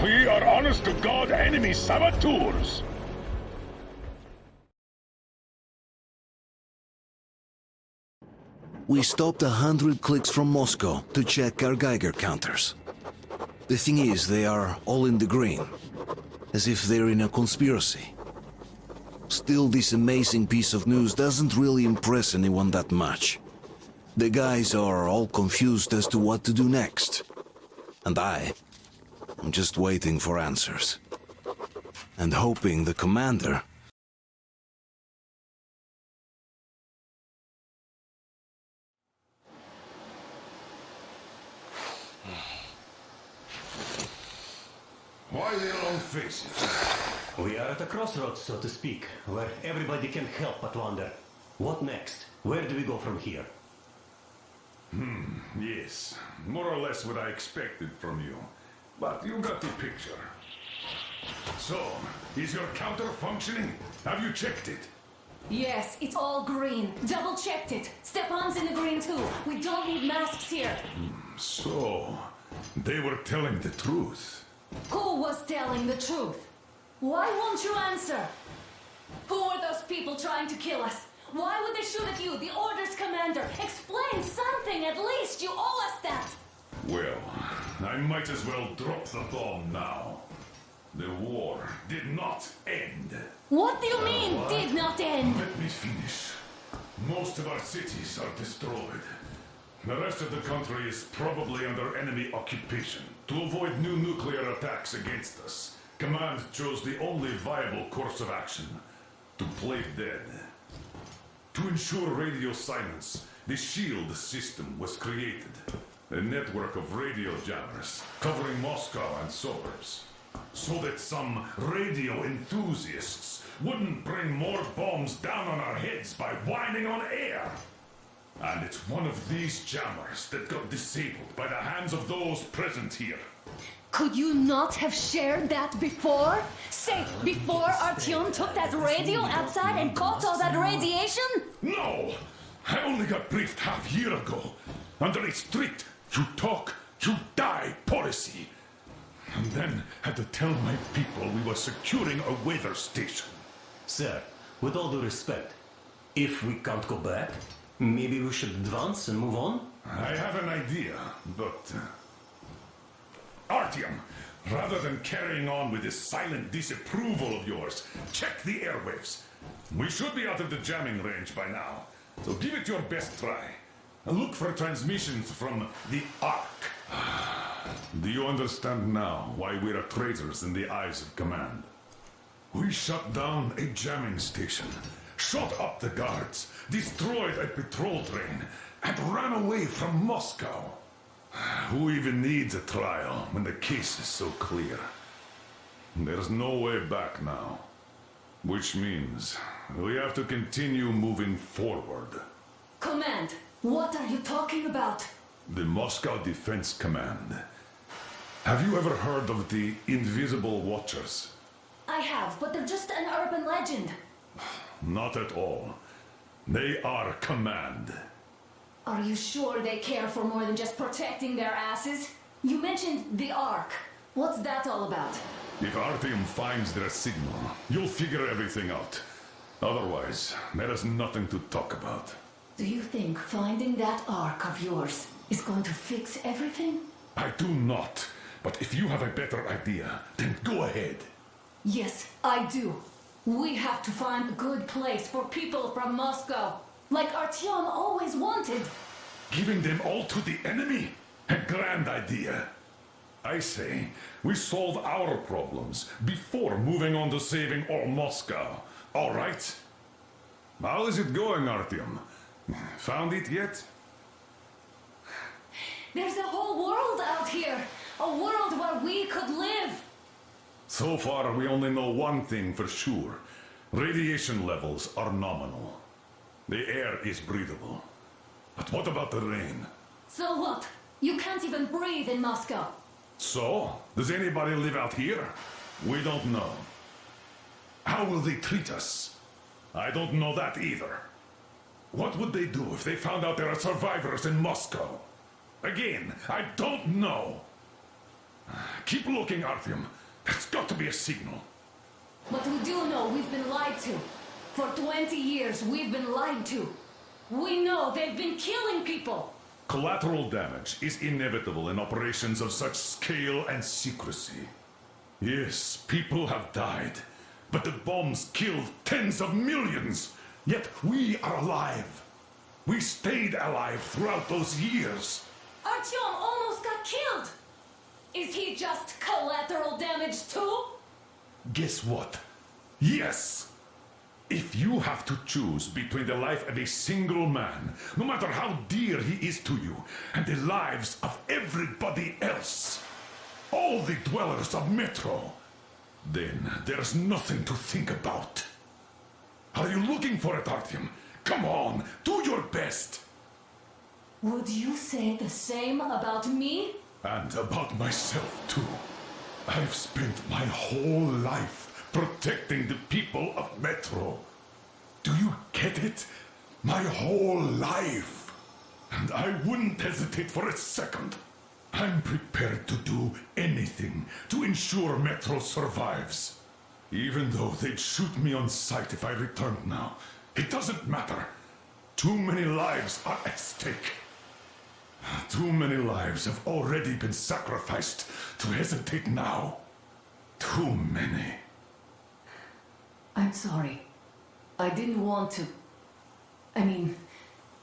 We are honest-to-God enemy saboteurs. We stopped 100 clicks from Moscow to check our Geiger counters. The thing is, they are all in the green, as if they're in a conspiracy. Still, this amazing piece of news doesn't really impress anyone that much. The guys are all confused as to what to do next. And I'm just waiting for answers. And hoping the commander... Why the long faces? We are at a crossroads, so to speak, where everybody can help but wonder. What next? Where do we go from here? Yes. More or less what I expected from you. But you got the picture. So, is your counter functioning? Have you checked it? Yes, it's all green. Double-checked it. Stepan's in the green too. We don't need masks here. So, they were telling the truth. Who was telling the truth? Why won't you answer? Who are those people trying to kill us? Why would they shoot at you, the Order's commander? Explain something, at least. You owe us that. Well, I might as well drop the bomb now. The war did not end. What do you mean, did not end? Let me finish. Most of our cities are destroyed. The rest of the country is probably under enemy occupation. To avoid new nuclear attacks against us, Command chose the only viable course of action: to play dead. To ensure radio silence, the SHIELD system was created. A network of radio jammers covering Moscow and suburbs. So that some radio enthusiasts wouldn't bring more bombs down on our heads by whining on air. And it's one of these jammers that got disabled by the hands of those present here. Could you not have shared that before? Say, before Artyom took that radio outside and caught all that radiation? No! I only got briefed half year ago. Under a strict, you talk, you die policy. And then had to tell my people we were securing a weather station. Sir, with all due respect, if we can't go back, maybe we should advance and move on? I have an idea, but... Artyom, rather than carrying on with this silent disapproval of yours, check the airwaves. We should be out of the jamming range by now, so give it your best try. Look for transmissions from the Ark. Do you understand now why we're traitors in the eyes of Command? We shut down a jamming station, shot up the guards, destroyed a patrol train, and ran away from Moscow. Who even needs a trial when the case is so clear? There's no way back now. Which means we have to continue moving forward. Command, what are you talking about? The Moscow Defense Command. Have you ever heard of the Invisible Watchers? I have, but they're just an urban legend. Not at all. They are Command. Are you sure they care for more than just protecting their asses? You mentioned the Ark. What's that all about? If Artyom finds their signal, you'll figure everything out. Otherwise, there is nothing to talk about. Do you think finding that Ark of yours is going to fix everything? I do not. But if you have a better idea, then go ahead. Yes, I do. We have to find a good place for people from Moscow, like Artyom always wanted. Giving them all to the enemy? A grand idea. I say, we solve our problems before moving on to saving all Moscow. All right? How is it going, Artyom? Found it yet? There's a whole world out here. A world where we could live. So far, we only know one thing for sure. Radiation levels are nominal. The air is breathable. But what about the rain? So what? You can't even breathe in Moscow. So? Does anybody live out here? We don't know. How will they treat us? I don't know that either. What would they do if they found out there are survivors in Moscow? Again, I don't know. Keep looking, Artyom. There's got to be a signal. But we do know we've been lied to. For 20 years, we've been lied to. We know they've been killing people. Collateral damage is inevitable in operations of such scale and secrecy. Yes, people have died, but the bombs killed tens of millions. Yet we are alive. We stayed alive throughout those years. Artyom almost got killed. Is he just collateral damage too? Guess what? Yes! If you have to choose between the life of a single man, no matter how dear he is to you, and the lives of everybody else, all the dwellers of Metro, Then there's nothing to think about. Are you looking for it, Artyom? Come on, do your best. Would you say the same about me? And about myself, too. I've spent my whole life protecting the people of Metro. Do you get it? My whole life. And I wouldn't hesitate for a second. I'm prepared to do anything to ensure Metro survives. Even though they'd shoot me on sight if I returned now. It doesn't matter. Too many lives are at stake. Too many lives have already been sacrificed to hesitate now. Too many. I'm sorry. I didn't want to.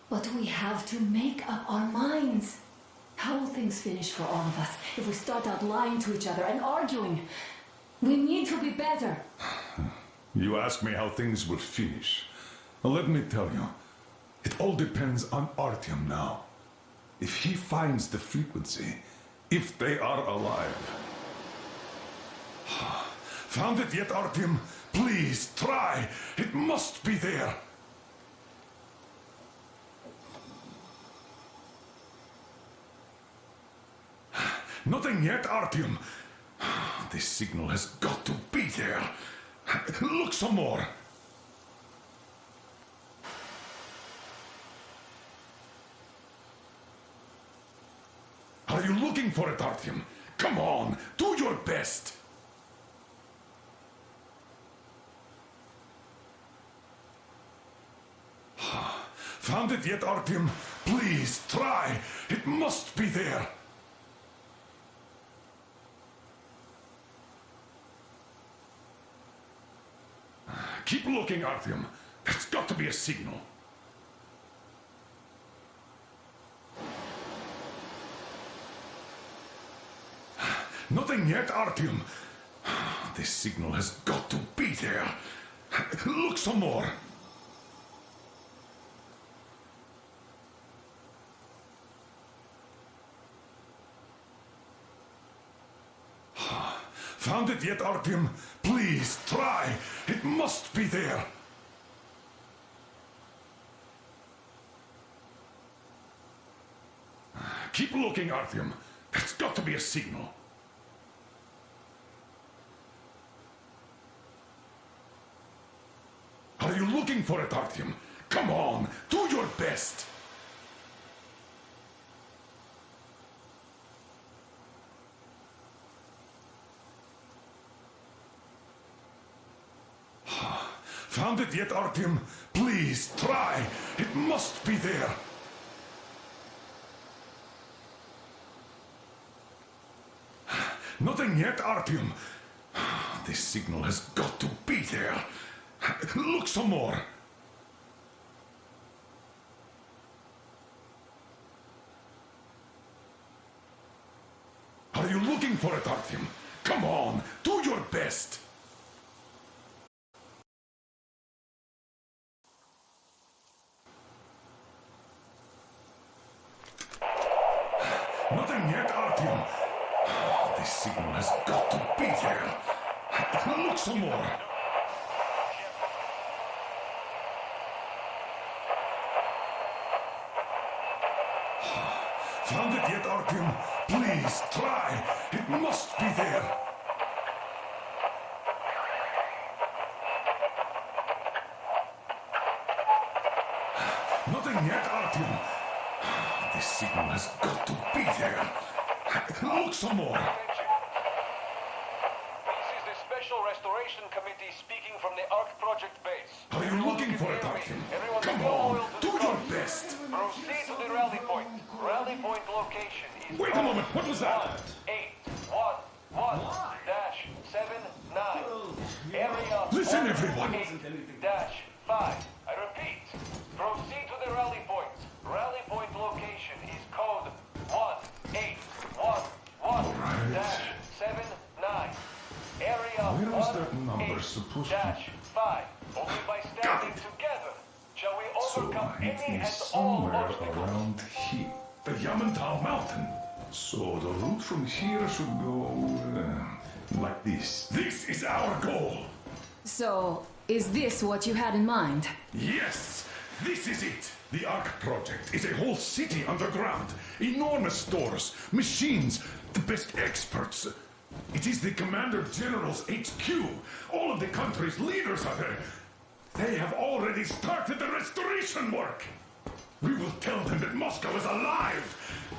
But we have to make up our minds. How will things finish for all of us if we start out lying to each other and arguing? We need to be better. You ask me how things will finish. Well, let me tell you, it all depends on Artyom now. If he finds the frequency, if they are alive. Found it yet, Artyom? Please, try. It must be there. Nothing yet, Artyom. This signal has got to be there. Look some more. Are you looking for it, Artyom? Come on, do your best. Found it yet, Artyom? Please, try. It must be there. Keep looking, Artyom. There's got to be a signal. Nothing yet, Artyom. This signal has got to be there. Look some more. Found it yet, Artyom? Please, try. It must be there. Keep looking, Artyom. There's got to be a signal. Are you looking for it, Artyom? Come on, do your best. Found it yet, Artyom? Please, try. It must be there. Nothing yet, Artyom. This signal has got to be there. Look some more. Are you looking for it, Artyom? Come on, do your best. Nothing yet, Artyom. This signal has got to be there. Look some more. Found it yet, Artyom? Please, try. It must be there. Nothing yet, Artyom. This signal has got to be there. Look some more. This is the Special Restoration Committee speaking from the Ark Project base. Are you looking for it, Artyom? Come on, do your best. Proceed to the rally point. Rally point location is... Wait a moment, what was that? 811-79. Area... Listen, everyone. 8-5. I repeat. Proceed to the rally point. Rally point location is code 1811-79. Area Where is that number supposed to be? 5. Only by standing together shall we overcome So any it and is all somewhere obstacles. around here. The Yamantau Mountain. So the route from here should go Like this. This is our goal! So, is this what you had in mind? Yes! This is it! The Ark Project is a whole city underground. Enormous stores, machines, the best experts. It is the Commander General's HQ. All of the country's leaders are there. They have already started the restoration work. We will tell them that Moscow is alive.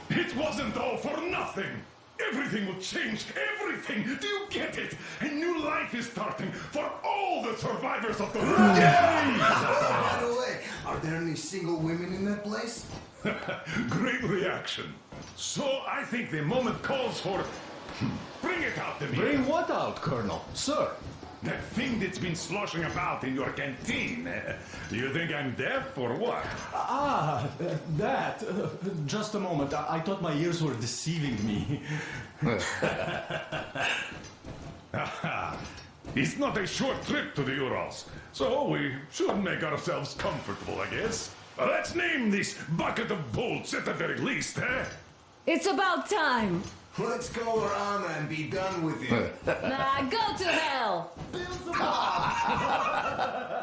It wasn't all for nothing. Everything will change. Everything. Do you get it? A new life is starting for all the survivors of the war. By the way, are there any single women in that place? Great reaction. So I think the moment calls for... Bring it out to me. Bring what out, Colonel? Sir? That thing that's been sloshing about in your canteen. You think I'm deaf or what? That. Just a moment. I thought my ears were deceiving me. It's not a short trip to the Urals, so we should make ourselves comfortable, I guess. Let's name this bucket of bolts at the very least, eh? It's about time! Let's go around and be done with it. Nah, go to hell!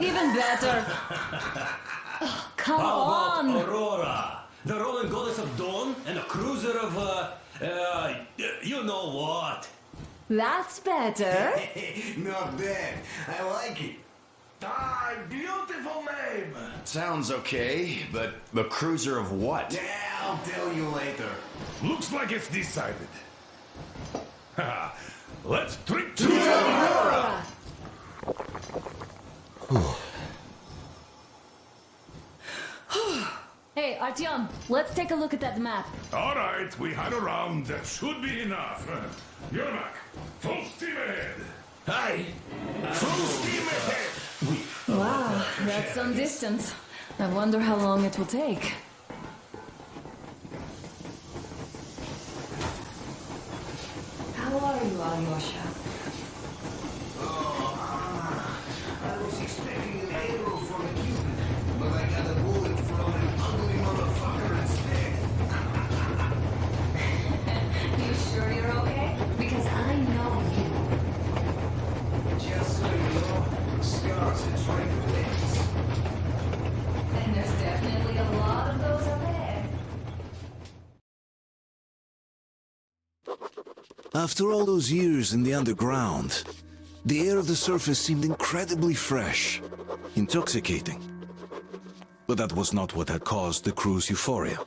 Even better. Oh, come How on! about Aurora? The Roman goddess of dawn and a cruiser of, you know what? That's better. Not bad. I like it. Ah, beautiful name! Sounds okay, but the cruiser of what? Yeah, I'll tell you later. Looks like it's decided. Let's drink to Aurora! Hey, Artyom, let's take a look at that map. All right, we had a round. That should be enough. Yermak, full steam ahead. Hi! Full steam ahead! Wow, that's some distance. I wonder how long it will take. How are you, Alyosha? I was expecting an arrow from a Cuban, but I got a bullet from an ugly motherfucker instead. You sure you're okay? Because I know you. Just so you know, scars and tranquilities. And there's definitely a lot of those up ahead. After all those years in the underground, the air of the surface seemed incredibly fresh, intoxicating. But that was not what had caused the crew's euphoria.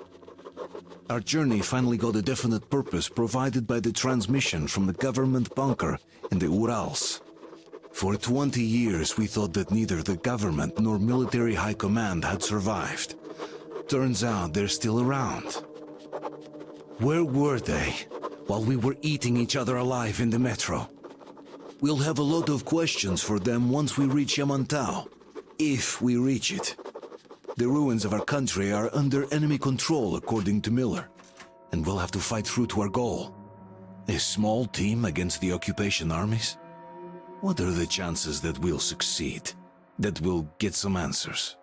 Our journey finally got a definite purpose provided by the transmission from the government bunker in the Urals. For 20 years we thought that neither the government nor military high command had survived. Turns out they're still around. Where were they while we were eating each other alive in the metro? We'll have a lot of questions for them once we reach Yamantau, if we reach it. The ruins of our country are under enemy control, according to Miller, and we'll have to fight through to our goal. A small team against the occupation armies? What are the chances that we'll succeed, that we'll get some answers?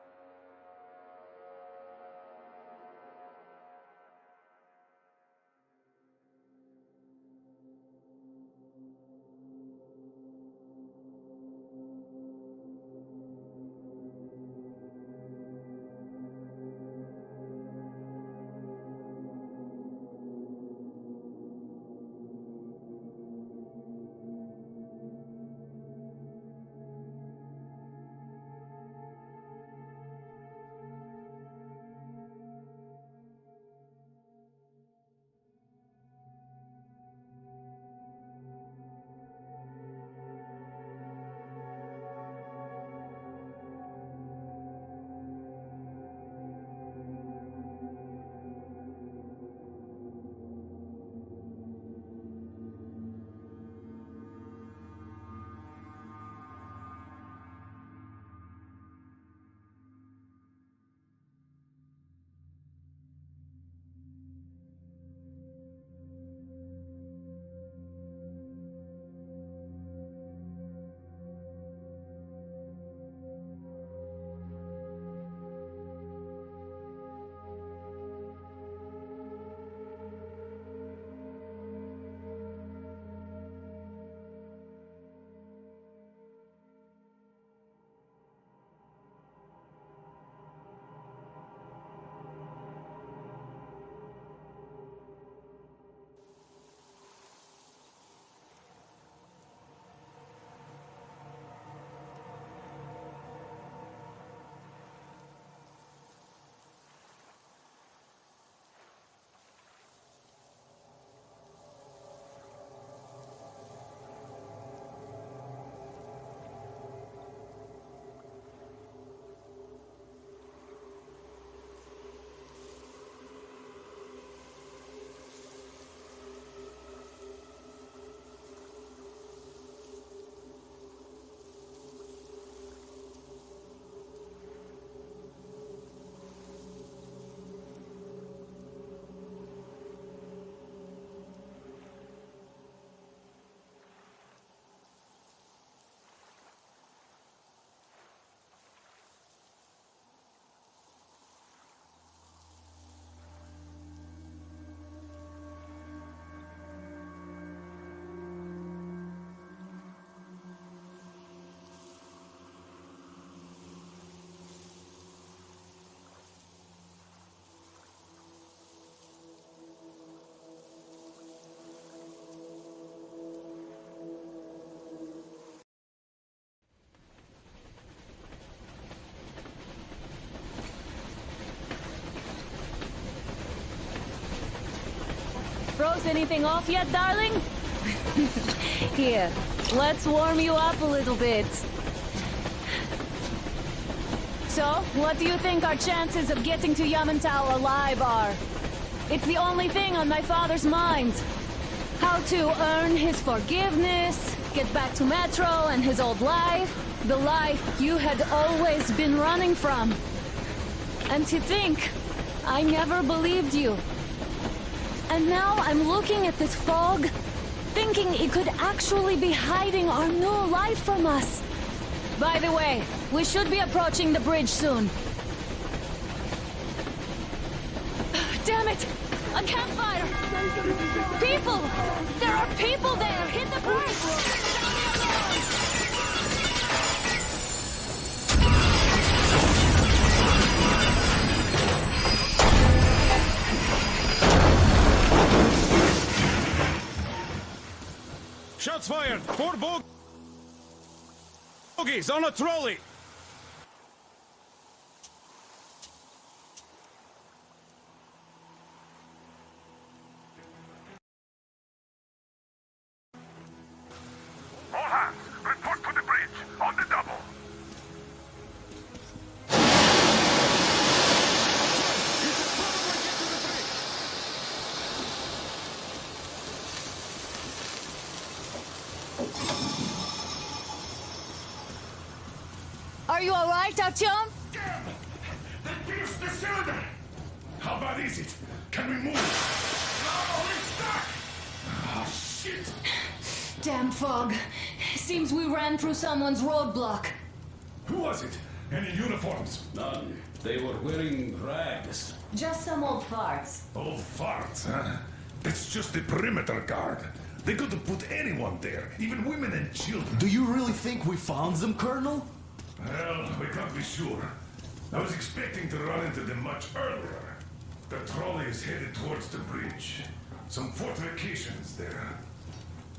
close anything off yet, darling? Here, let's warm you up a little bit. So, what do you think our chances of getting to Yamantau alive are? It's the only thing on my father's mind. How to earn his forgiveness, get back to Metro and his old life. The life you had always been running from. And to think, I never believed you. And now I'm looking at this fog, thinking it could actually be hiding our new life from us. By the way, we should be approaching the bridge soon. Damn it! A campfire! People! There are people there! Hit the bridge! Shots fired! 4 bogies on a trolley! All hands, report to the bridge, on the double. Are you alright, Artyom? Damn! They pierced the cylinder! How bad is it? Can we move? No, we're stuck! Oh, shit! Damn fog. Seems we ran through someone's roadblock. Who was it? Any uniforms? None. They were wearing rags. Just some old farts. Old farts, huh? That's just the perimeter guard. They could have put anyone there, even women and children. Do you really think we found them, Colonel? Well, we can't be sure. I was expecting to run into them much earlier. The trolley is headed towards the bridge. Some fortifications there.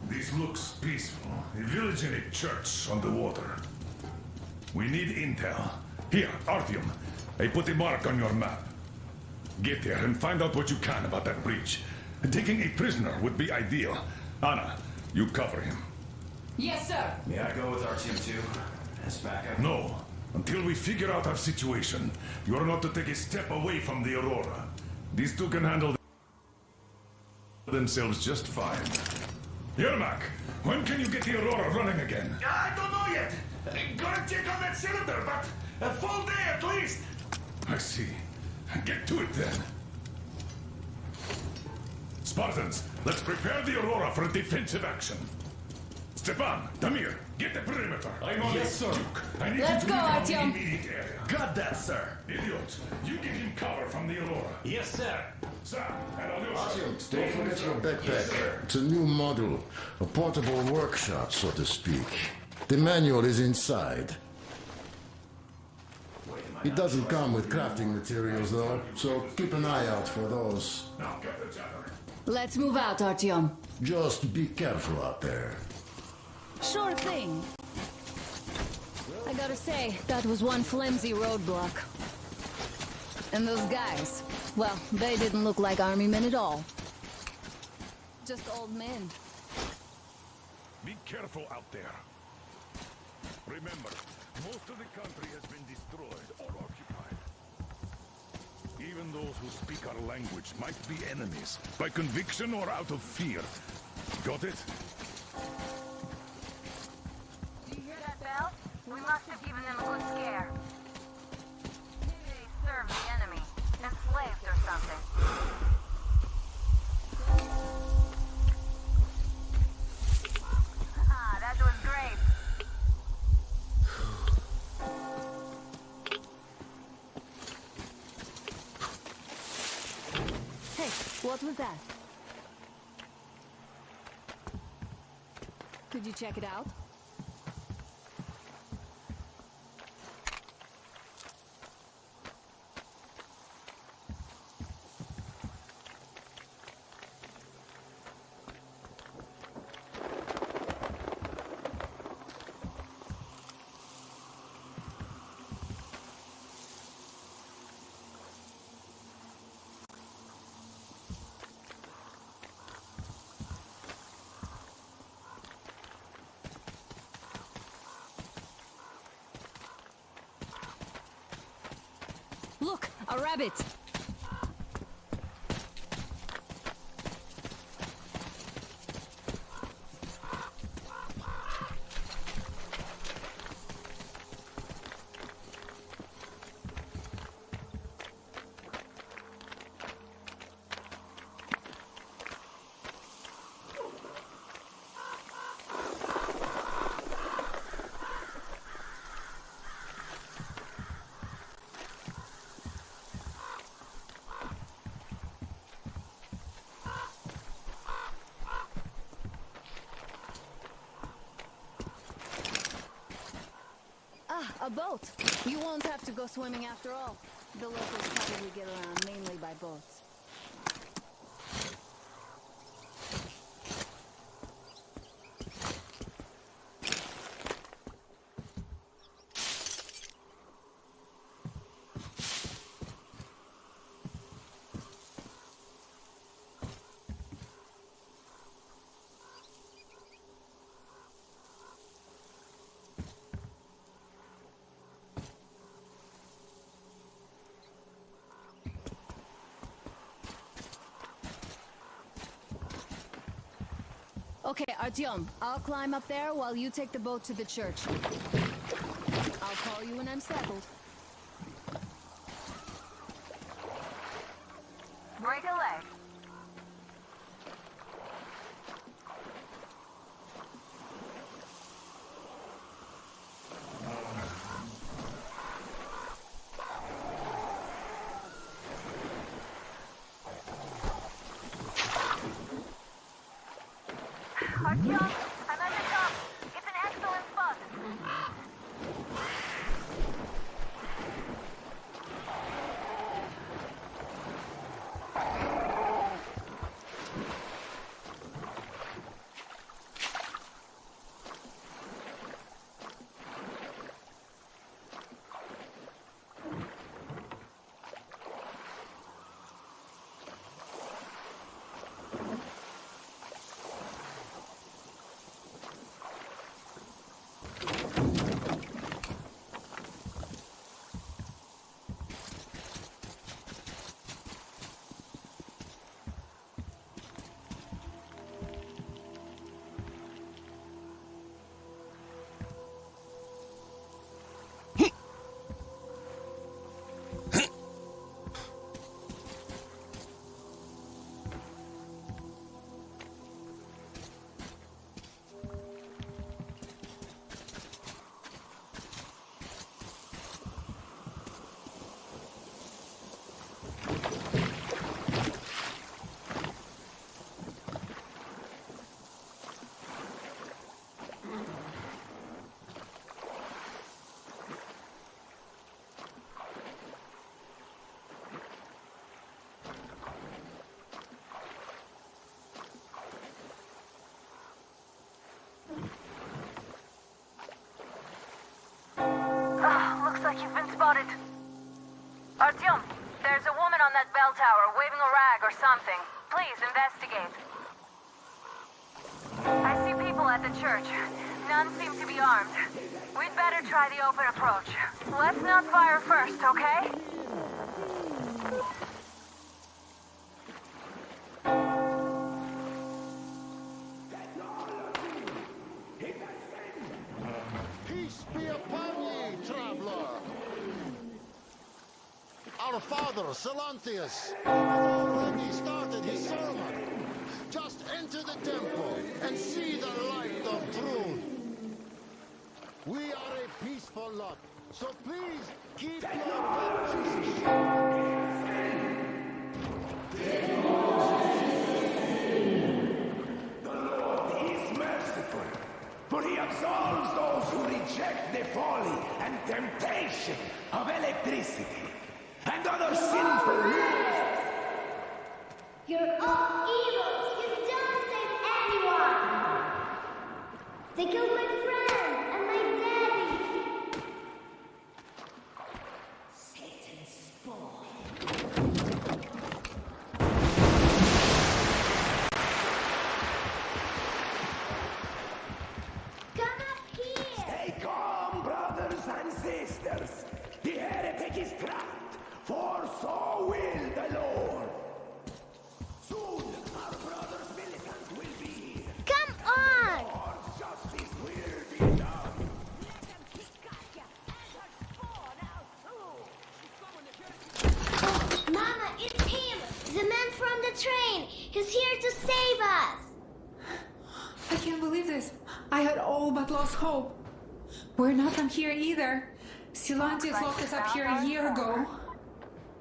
This looks peaceful. A village and a church on the water. We need intel. Here, Artyom. I put a mark on your map. Get there and find out what you can about that bridge. Taking a prisoner would be ideal. Anna, you cover him. Yes, sir. May I go with Artyom too? As backup? No. Until we figure out our situation, you are not to take a step away from the Aurora. These two can handle themselves just fine. Yermak, when can you get the Aurora running again? I don't know yet. Gotta check on that cylinder, but a full day at least. I see. Get to it then. Spartans, let's prepare the Aurora for a defensive action. Stepan, Damir, get the perimeter. I'm on it. Yes, sir. Duke, I need Let's you to go, recon the Artyom. immediate area. Got that, sir. Idiot, you give him cover from the Aurora. Yes, sir. Sam and Alyosha. Don't forget your backpack. It's a new model. A portable workshop, so to speak. The manual is inside. It doesn't come with crafting materials, though, so keep an eye out for those. Now get the janitor. Let's move out, Artyom. Just be careful out there. Sure thing. I gotta say, that was one flimsy roadblock. And those guys, well, they didn't look like army men at all. Just old men. Be careful out there. Remember, most of the country has been destroyed or occupied. Even those who speak our language might be enemies, by conviction or out of fear. Got it? Do you hear that bell? We must have given them a good scare. Maybe they served the enemy, enslaved or something. Ah, that was great. Hey, what was that? Could you check it out? Look, a rabbit! A boat! You won't have to go swimming after all. The locals probably get around mainly by boats. Okay, Artyom, I'll climb up there while you take the boat to the church. I'll call you when I'm settled. Break a leg. Artyom, I'm at the top. It's an excellent spot. Looks like you've been spotted. Artyom, there's a woman on that bell tower waving a rag or something. Please investigate. I see people at the church. None seem to be armed. We'd better try the open approach. Let's not fire first, okay? Peace be upon ye, traveler. Our father, Silanthius, has already started his sermon. Just enter the temple and see the light of truth. We are a peaceful lot, so please keep your watches shut. The Lord is merciful, for he absolves those who reject the folly and temptation of electricity and other sinful rules. You're all evils! You don't save anyone! They killed my friend and my daddy! Satan's spawn. Come up here! Stay calm, brothers and sisters. The heretic is trapped, here to save us! I can't believe this. I had all but lost hope. We're not from here either. Silantius locked us up here a year ago.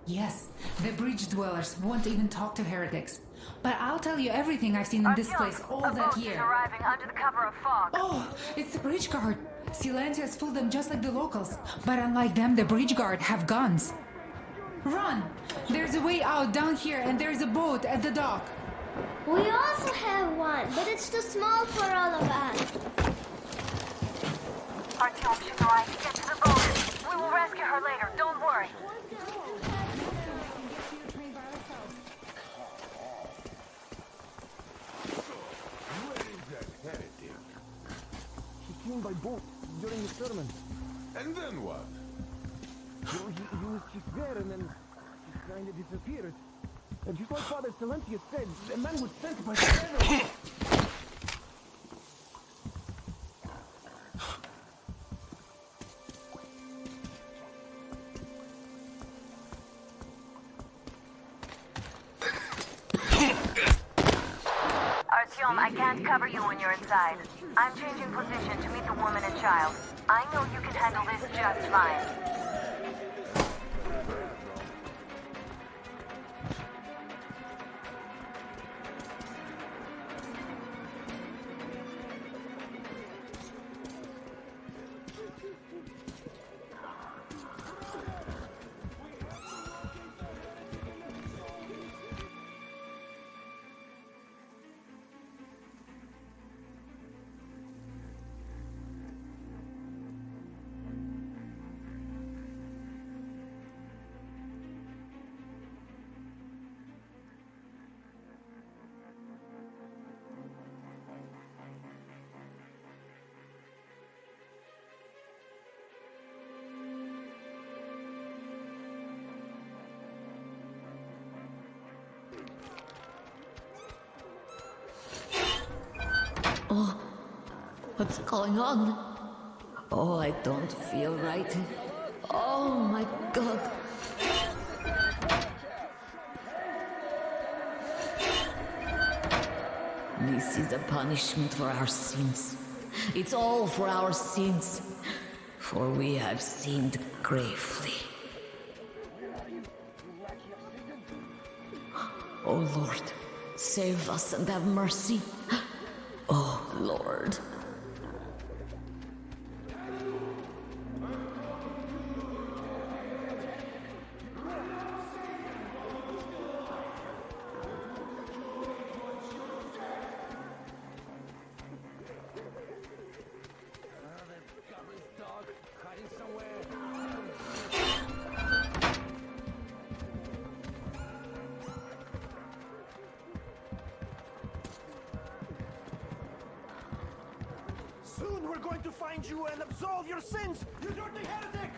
Yes, the bridge dwellers won't even talk to heretics. But I'll tell you everything I've seen in this place all that year. Arriving under the cover of fog. Oh, it's the bridge guard. Silantius fooled them just like the locals. But unlike them, the bridge guard have guns. Run! There's a way out down here and there's a boat at the dock. We also have one, but it's too small for all of us. Artyom, she's right. Get to the boat. We will rescue her later. Don't worry. He came by boat during the sermon. And then what? He was just there and then he kind of disappeared. And just like Father Silentia said, the man was sent by the Artyom, I can't cover you when you're inside. I'm changing position to meet the woman and child. I know you can handle this just fine. Oh, what's going on? Oh, I don't feel right. Oh my God. This is a punishment for our sins. It's all for our sins. For we have sinned gravely. Oh Lord, save us and have mercy. Oh, Lord. Soon we're going to find you and absolve your sins, you dirty heretic!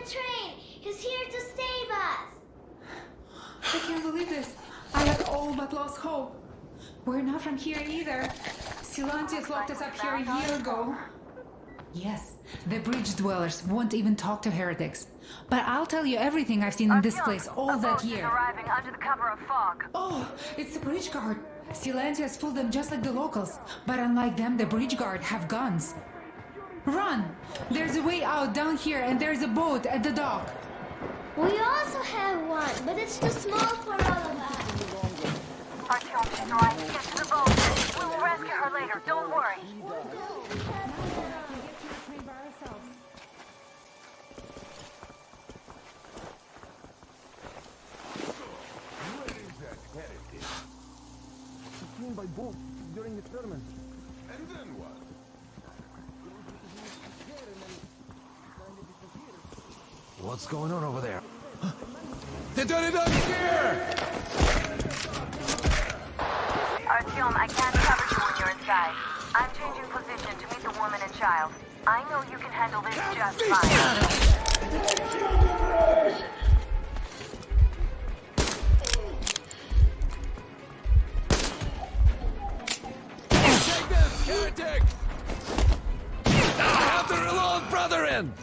train! He's here to save us! I can't believe this. I had all but lost hope. We're not from here either. Silantius locked us up here a year ago. Yes, the bridge dwellers won't even talk to heretics. But I'll tell you everything I've seen in this place all that year. Arriving under the cover of fog. Oh, it's the bridge guard. Silantius fooled them just like the locals. But unlike them, the bridge guard have guns. Run! There's a way out down here and there's a boat at the dock. We also have one, but it's too small for all of us. Artyom, she's right. Get to the boat. We will rescue her later. Don't worry. By boat during the tournament. And then what? What's going on over there? They done it up here! Artyom, I can't cover you when you're inside. I'm changing position to meet the woman and child. I know you can handle this just fine. Heretic! I have to reload, brother in!